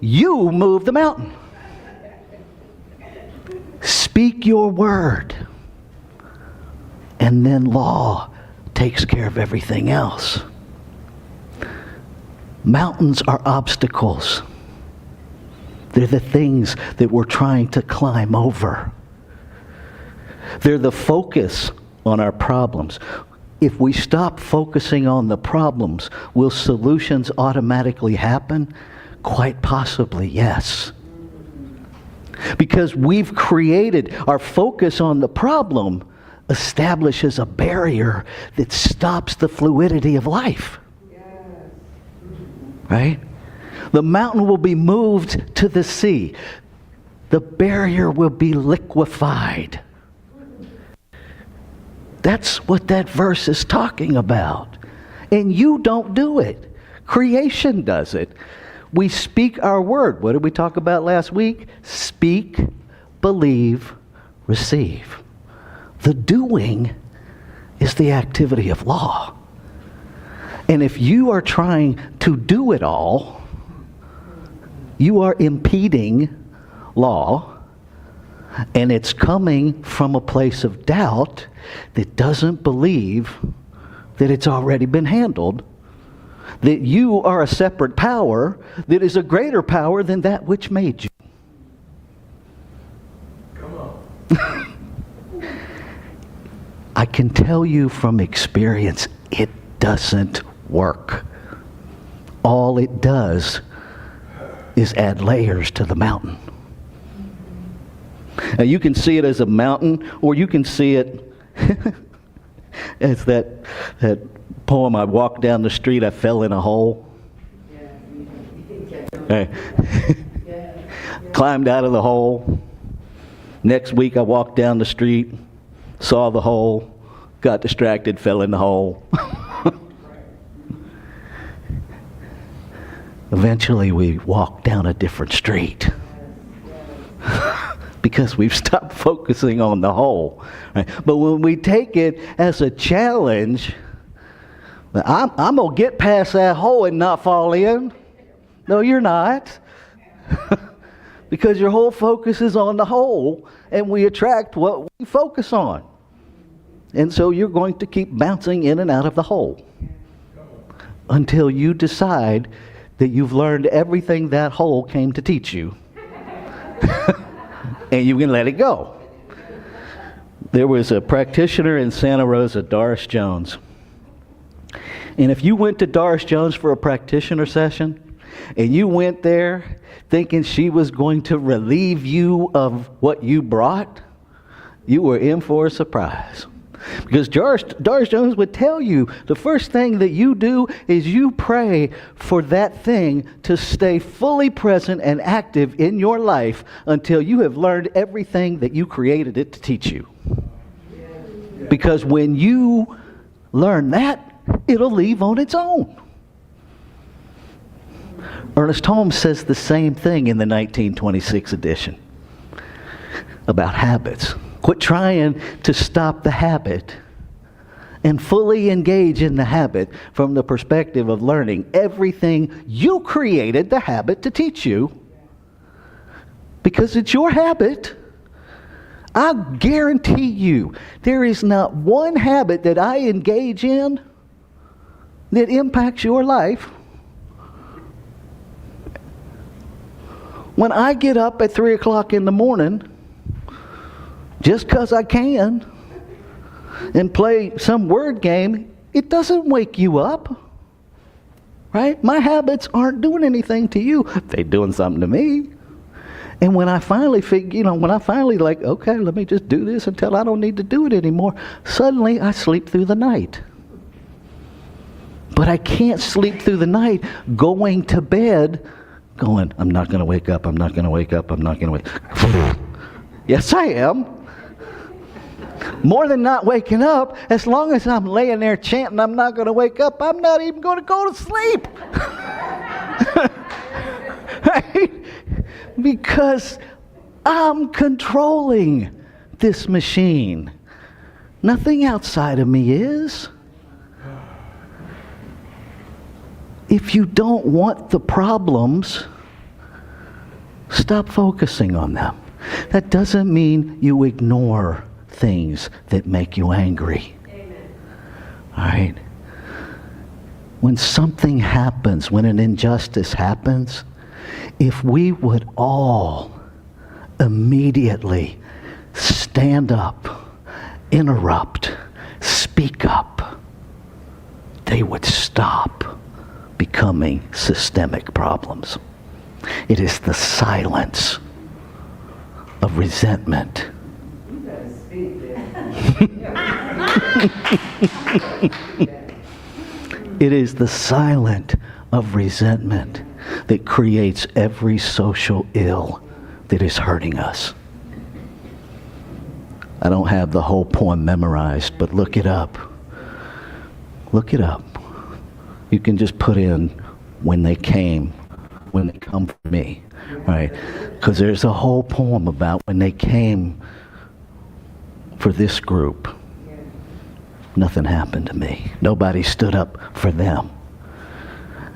you move the mountain. Speak your word, and then law takes care of everything else. Mountains are obstacles. They're the things that we're trying to climb over. They're the focus on our problems. If we stop focusing on the problems, will solutions automatically happen? Quite possibly, yes. Because we've created our focus on the problem establishes a barrier that stops the fluidity of life. Right? The mountain will be moved to the sea. The barrier will be liquefied. That's what that verse is talking about. And you don't do it. Creation does it. We speak our word. What did we talk about last week? Speak, believe, receive. The doing is the activity of law. And if you are trying to do it all, you are impeding law, and it's coming from a place of doubt that doesn't believe that it's already been handled, that you are a separate power that is a greater power than that which made you. Come on. I can tell you from experience, it doesn't work. All it does is add layers to the mountain. Now you can see it as a mountain, or you can see it as that poem, I walked down the street, I fell in a hole. Hey. Climbed out of the hole. Next week I walked down the street, saw the hole, got distracted, fell in the hole. Eventually we walk down a different street because we've stopped focusing on the hole. Right? But when we take it as a challenge, I'm going to get past that hole and not fall in. No, you're not. Because your whole focus is on the whole, and we attract what we focus on. And so you're going to keep bouncing in and out of the hole until you decide that you've learned everything that hole came to teach you. And you can let it go. There was a practitioner in Santa Rosa, Doris Jones. And if you went to Doris Jones for a practitioner session, and you went there thinking she was going to relieve you of what you brought, you were in for a surprise. Because Doris Jones would tell you the first thing that you do is you pray for that thing to stay fully present and active in your life until you have learned everything that you created it to teach you. Because when you learn that, it'll leave on its own. Ernest Holmes says the same thing in the 1926 edition about habits. Quit trying to stop the habit and fully engage in the habit from the perspective of learning everything you created the habit to teach you. Because it's your habit. I guarantee you there is not one habit that I engage in that impacts your life. When I get up at 3 o'clock in the morning, just because I can, and play some word game, it doesn't wake you up, right? My habits aren't doing anything to you. They're doing something to me. And when I finally okay, let me just do this until I don't need to do it anymore, suddenly I sleep through the night. But I can't sleep through the night going to bed going, I'm not going to wake up, I'm not going to wake up, I'm not going to wake. Yes, I am. More than not waking up, as long as I'm laying there chanting, I'm not going to wake up, I'm not even going to go to sleep. Right? Because I'm controlling this machine. Nothing outside of me is. If you don't want the problems, stop focusing on them. That doesn't mean you ignore things that make you angry. Amen. All right? When something happens, when an injustice happens, if we would all immediately stand up, interrupt, speak up, they would stop becoming systemic problems. It is the silence of resentment. It is the silence of resentment that creates every social ill that is hurting us. I don't have the whole poem memorized, but look it up. Look it up. You can just put in when they come for me, right? Because there's a whole poem about when they came for this group. Nothing happened to me. Nobody stood up for them.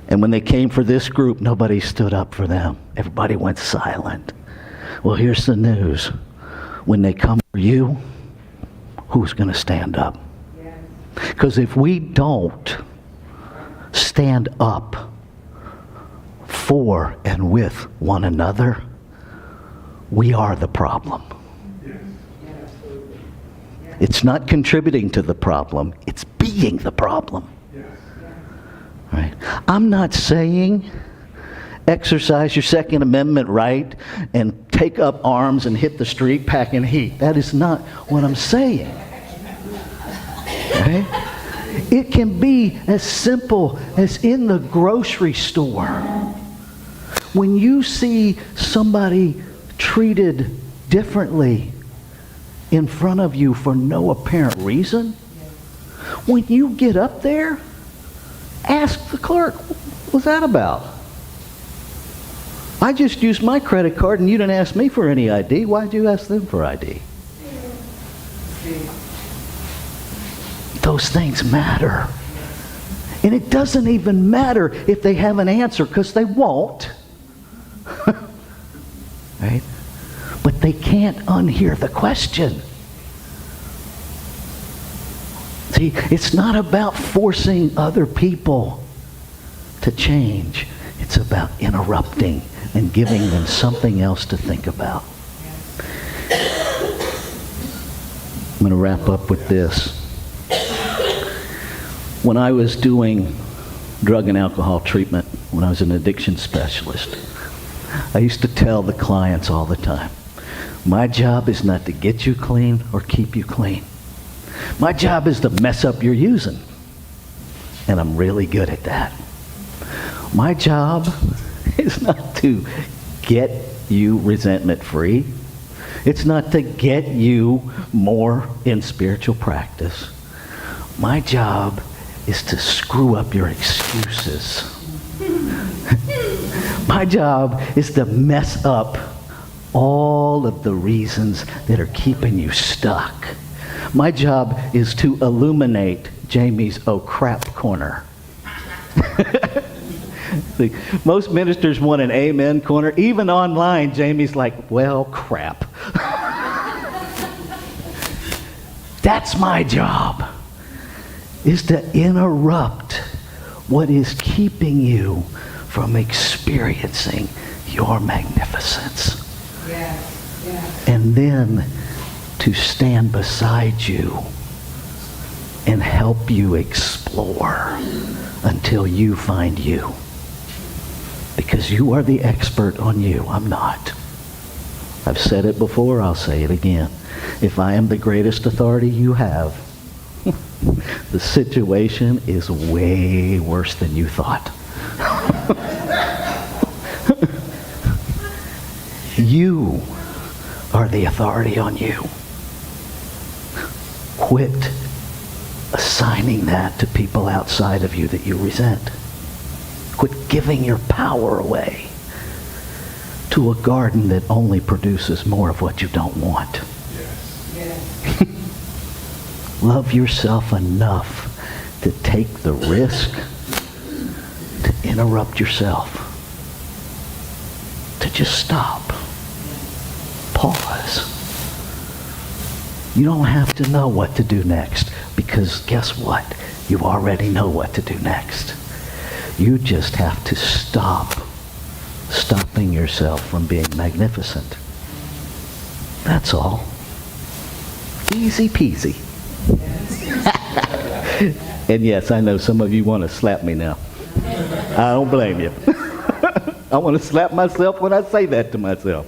And when they came for this group, nobody stood up for them. Everybody went silent. Well, here's the news. When they come for you, who's going to stand up? Because if we don't stand up for and with one another, we are the problem. It's not contributing to the problem, it's being the problem. Right? I'm not saying exercise your Second Amendment right and take up arms and hit the street packing heat. That is not what I'm saying. Right? It can be as simple as in the grocery store. When you see somebody treated differently in front of you for no apparent reason, when you get up there, ask the clerk, what's that about? I just used my credit card and you didn't ask me for any ID. Why'd you ask them for ID? Those things matter. And it doesn't even matter if they have an answer, because they won't. Right? But they can't unhear the question. See, it's not about forcing other people to change. It's about interrupting and giving them something else to think about. I'm going to wrap up with this. When I was doing drug and alcohol treatment, when I was an addiction specialist, I used to tell the clients all the time, my job is not to get you clean or keep you clean. My job is to mess up your using. And I'm really good at that. My job is not to get you resentment free. It's not to get you more in spiritual practice. My job is to screw up your excuses. My job is to mess up all of the reasons that are keeping you stuck. My job is to illuminate Jami's oh crap corner. See, most ministers want an amen corner. Even online, Jami's like, well, crap. That's my job, is to interrupt what is keeping you from experiencing your magnificence. Yes, yes. And then to stand beside you and help you explore until you find you. Because you are the expert on you. I'm not. I've said it before, I'll say it again. If I am the greatest authority you have, the situation is way worse than you thought. You are the authority on you. Quit assigning that to people outside of you that you resent. Quit giving your power away to a garden that only produces more of what you don't want. Yes. Love yourself enough to take the risk to interrupt yourself. To just stop. Pause. You don't have to know what to do next, because guess what? You already know what to do next. You just have to stop stopping yourself from being magnificent. That's all. Easy peasy. And yes, I know some of you want to slap me now. I don't blame you. I want to slap myself when I say that to myself.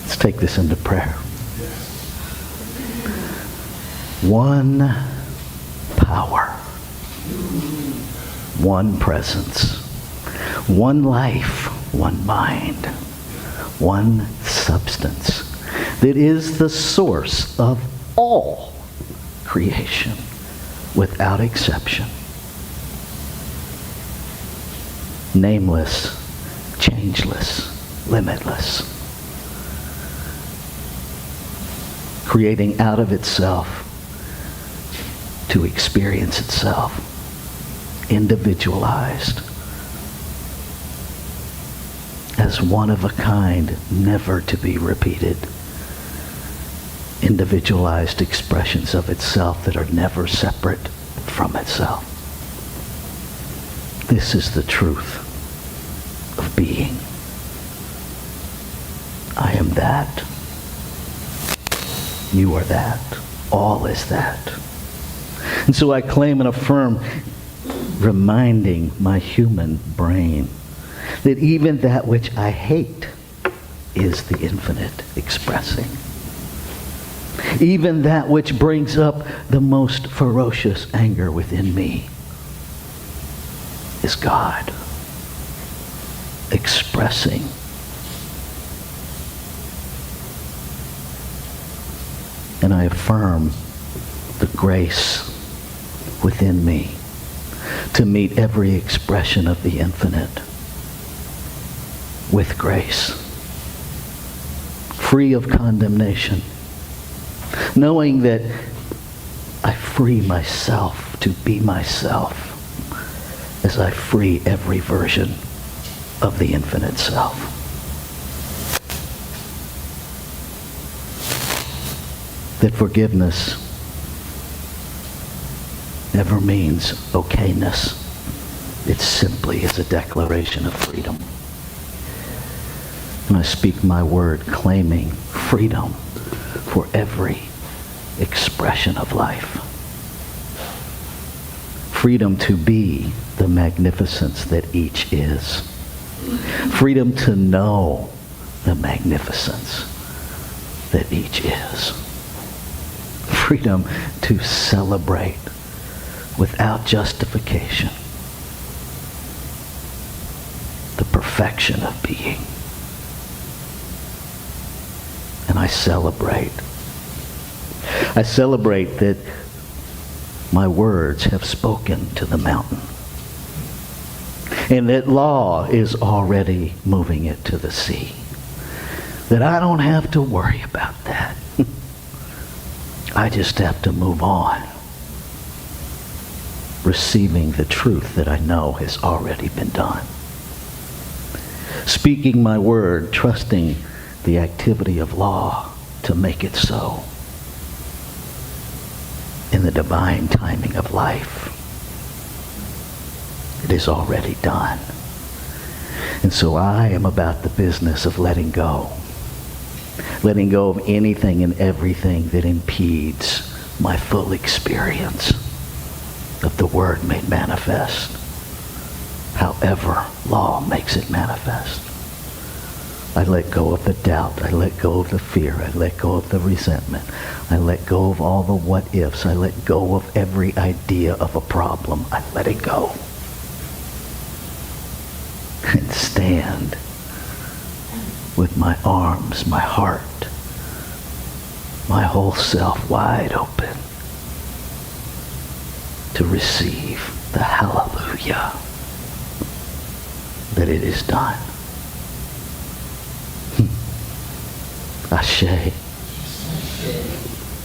Let's take this into prayer. One power, one presence, one life, one mind, one substance that is the source of all creation without exception. Nameless, changeless, limitless. Creating out of itself to experience itself. Individualized. As one of a kind, never to be repeated. Individualized expressions of itself that are never separate from itself. This is the truth of being. I am that. You are that. All is that. And so I claim and affirm, reminding my human brain that even that which I hate is the infinite expressing. Even that which brings up the most ferocious anger within me is God expressing. And I affirm the grace within me to meet every expression of the infinite with grace, free of condemnation, knowing that I free myself to be myself as I free every version of the infinite self. That forgiveness never means okayness. It simply is a declaration of freedom. And I speak my word claiming freedom for every expression of life. Freedom to be the magnificence that each is. Freedom to know the magnificence that each is. Freedom to celebrate without justification the perfection of being. And I celebrate that my words have spoken to the mountain, and that law is already moving it to the sea. That I don't have to worry about that. I just have to move on, receiving the truth that I know has already been done. Speaking my word, trusting the activity of law to make it so. In the divine timing of life, it is already done. And so I am about the business of letting go. Letting go of anything and everything that impedes my full experience of the Word made manifest, however law makes it manifest. I let go of the doubt. I let go of the fear. I let go of the resentment. I let go of all the what ifs. I let go of every idea of a problem. I let it go. And stand with my arms, my heart, my whole self wide open to receive the hallelujah that it is done. Ashe.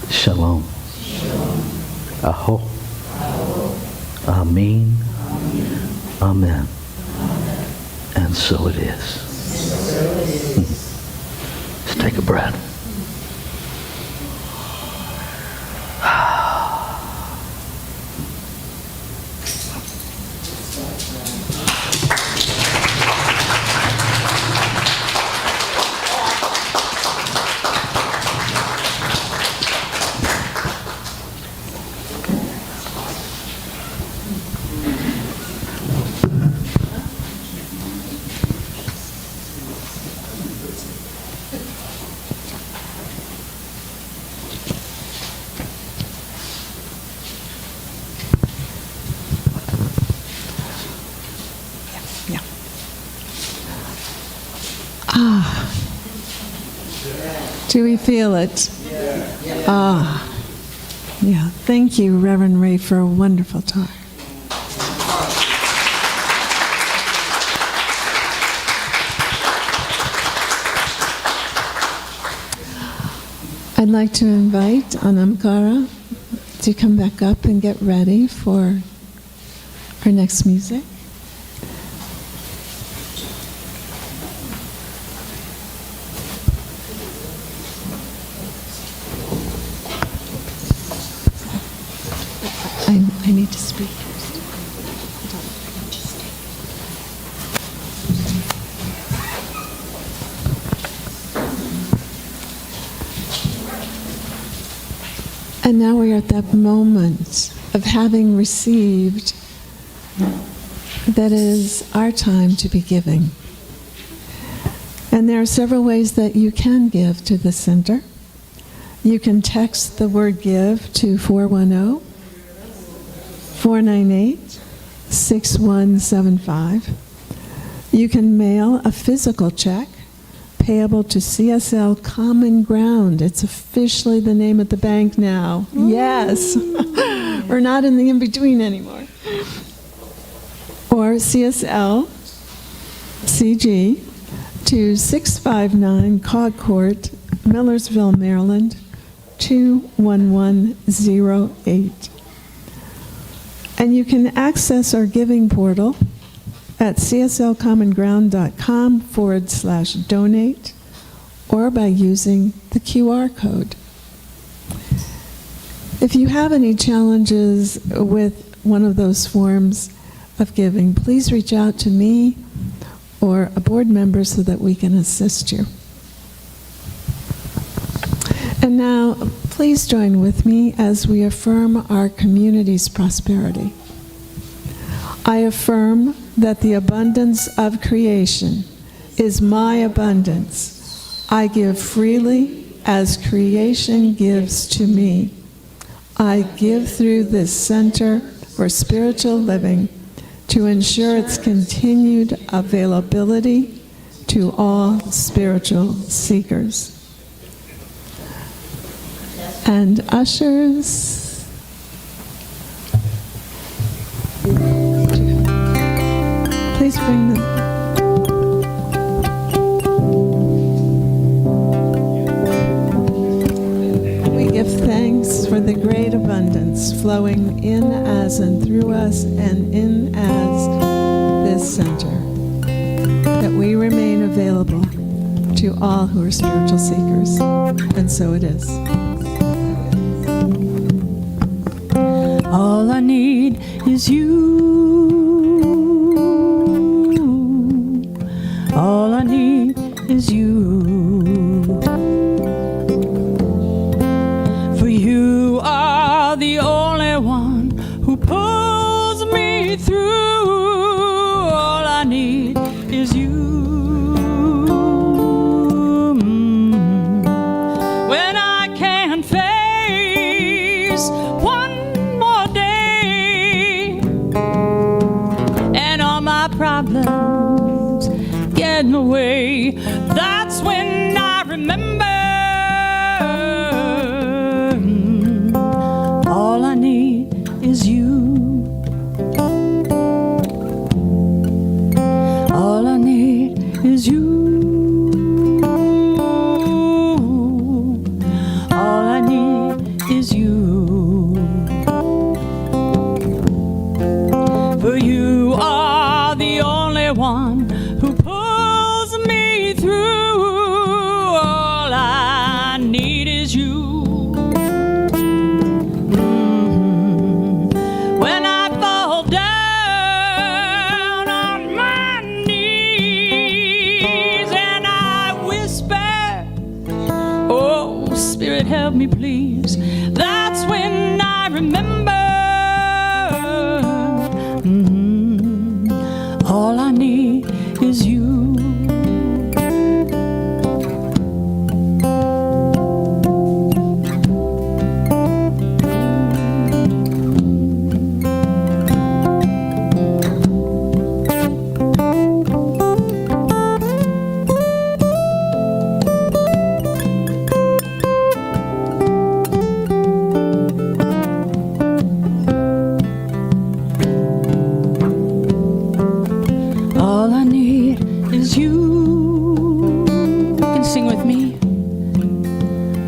Shalom. Aho. Amen. Amen. And so it is. Let's take a breath. Do we feel it? Ah. Yeah. Thank you, Reverend Ray, for a wonderful talk. I'd like to invite Anam Cara to come back up and get ready for our next music. I need to speak first. And now we are at that moment of having received that is our time to be giving. And there are several ways that you can give to the center. You can text the word give to 410-498-6175. You can mail a physical check payable to CSL Common Ground. It's officially the name of the bank now. Yes. We're not in the in-between anymore. Or CSL CG to 659 Cog Court, Millersville, Maryland, 21108. And you can access our giving portal at cslcommonground.com/donate or by using the QR code. If you have any challenges with one of those forms of giving, please reach out to me or a board member so that we can assist you. And now, please join with me as we affirm our community's prosperity. I affirm that the abundance of creation is my abundance. I give freely as creation gives to me. I give through this Center for Spiritual Living to ensure its continued availability to all spiritual seekers. And ushers, please bring them. We give thanks for the great abundance flowing in as and through us and in as this center, that we remain available to all who are spiritual seekers, and so it is. All I need is you. All I need is you. For you are the only one who pulls me through. All I need is you. When I can't face one more day, and all my problems get in the way, that's when I remember all I need is you. All I need is you. All I need is you. For you are the only one who pulls me through. All I need is you. When I fall down on my knees and I whisper, oh, Spirit, help me please, that's when I remember all I need is you. All I need is you. You can sing with me.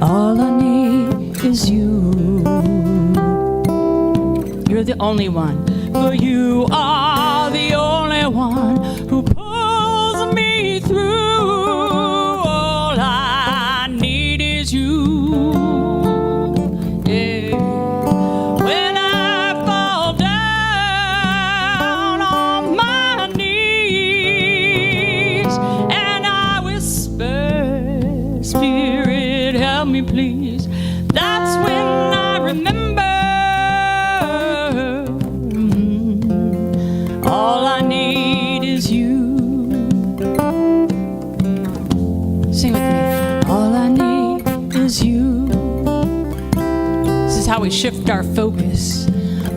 All I need is you. You're the only one. For you are the only one who pulls me through. All I need is you. Yeah. When I fall down on my knees and I whisper, Spirit, help me please, that's when I remember all I need is you. Sing with me. All I need is you. This is how we shift our focus.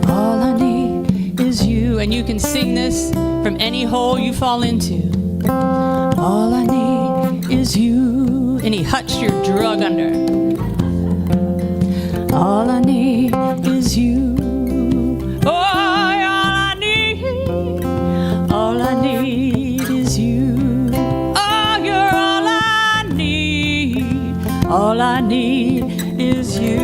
All I need is you. And you can sing this from any hole you fall into. All I need is you. Any hutch you're drug under. All I need is you. Oh, all I need is you. Oh, you're all I need. All I need is you.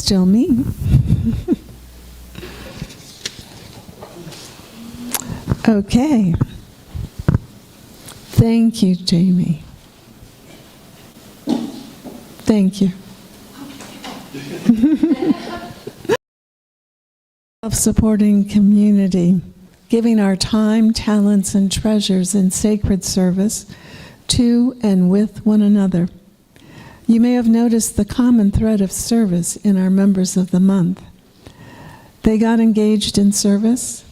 still me. Okay. Thank you, Jami. Thank you. Self-supporting community, giving our time, talents, and treasures in sacred service to and with one another. You may have noticed the common thread of service in our members of the month. They got engaged in service,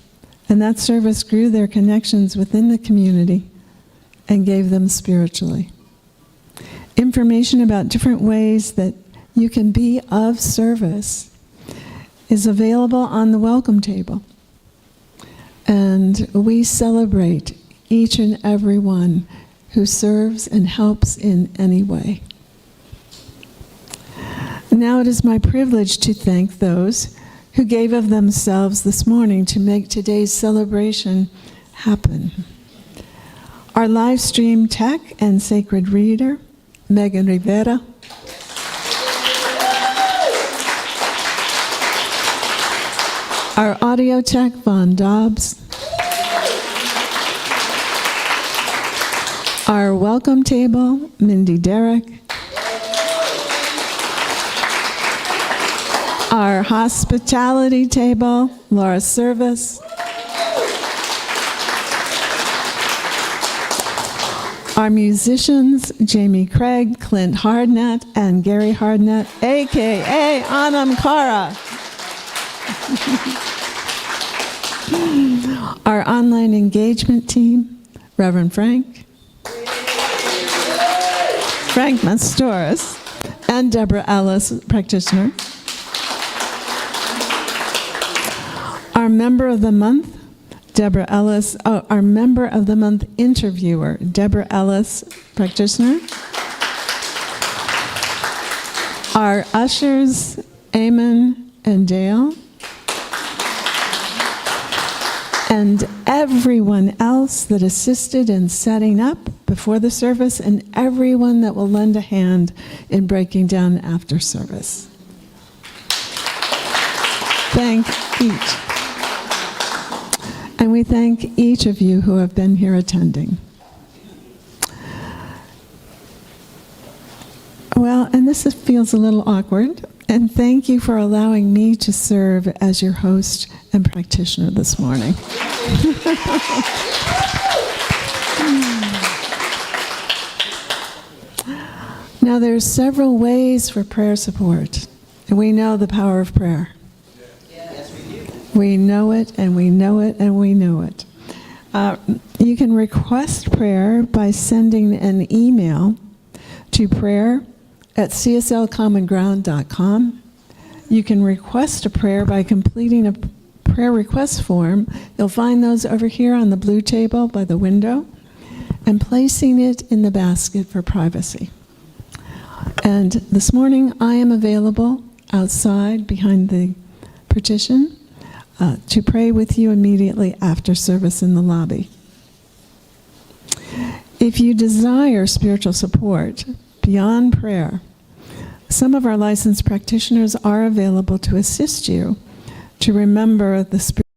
and that service grew their connections within the community and gave them spiritually. Information about different ways that you can be of service is available on the welcome table. And we celebrate each and every one who serves and helps in any way. Now it is my privilege to thank those who gave of themselves this morning to make today's celebration happen. Our live stream tech and sacred reader, Megan Rivera. Our audio tech, Von Dobbs. Our welcome table, Mindy Derrick. Our hospitality table, Laura Service. Our musicians, Jamie Craig, Clint Hardnett, and Gary Hardnett, a.k.a. Anam Cara. Our online engagement team, Reverend Frank Mastoris, and Deborah Ellis, practitioner. Our member of the month, Deborah Ellis, our member of the month interviewer, Deborah Ellis, practitioner. Our ushers, Eamon and Dale. And everyone else that assisted in setting up before the service, and everyone that will lend a hand in breaking down after service. Thank each. And we thank each of you who have been here attending. Well, and this feels a little awkward, and thank you for allowing me to serve as your host and practitioner this morning. Now, there's several ways for prayer support, and we know the power of prayer. We know it, and we know it, and we know it. You can request prayer by sending an email to prayer@cslcommonground.com. You can request a prayer by completing a prayer request form. You'll find those over here on the blue table by the window, and placing it in the basket for privacy. And this morning I am available outside behind the partition to pray with you immediately after service in the lobby. If you desire spiritual support beyond prayer, some of our licensed practitioners are available to assist you to remember the spiritual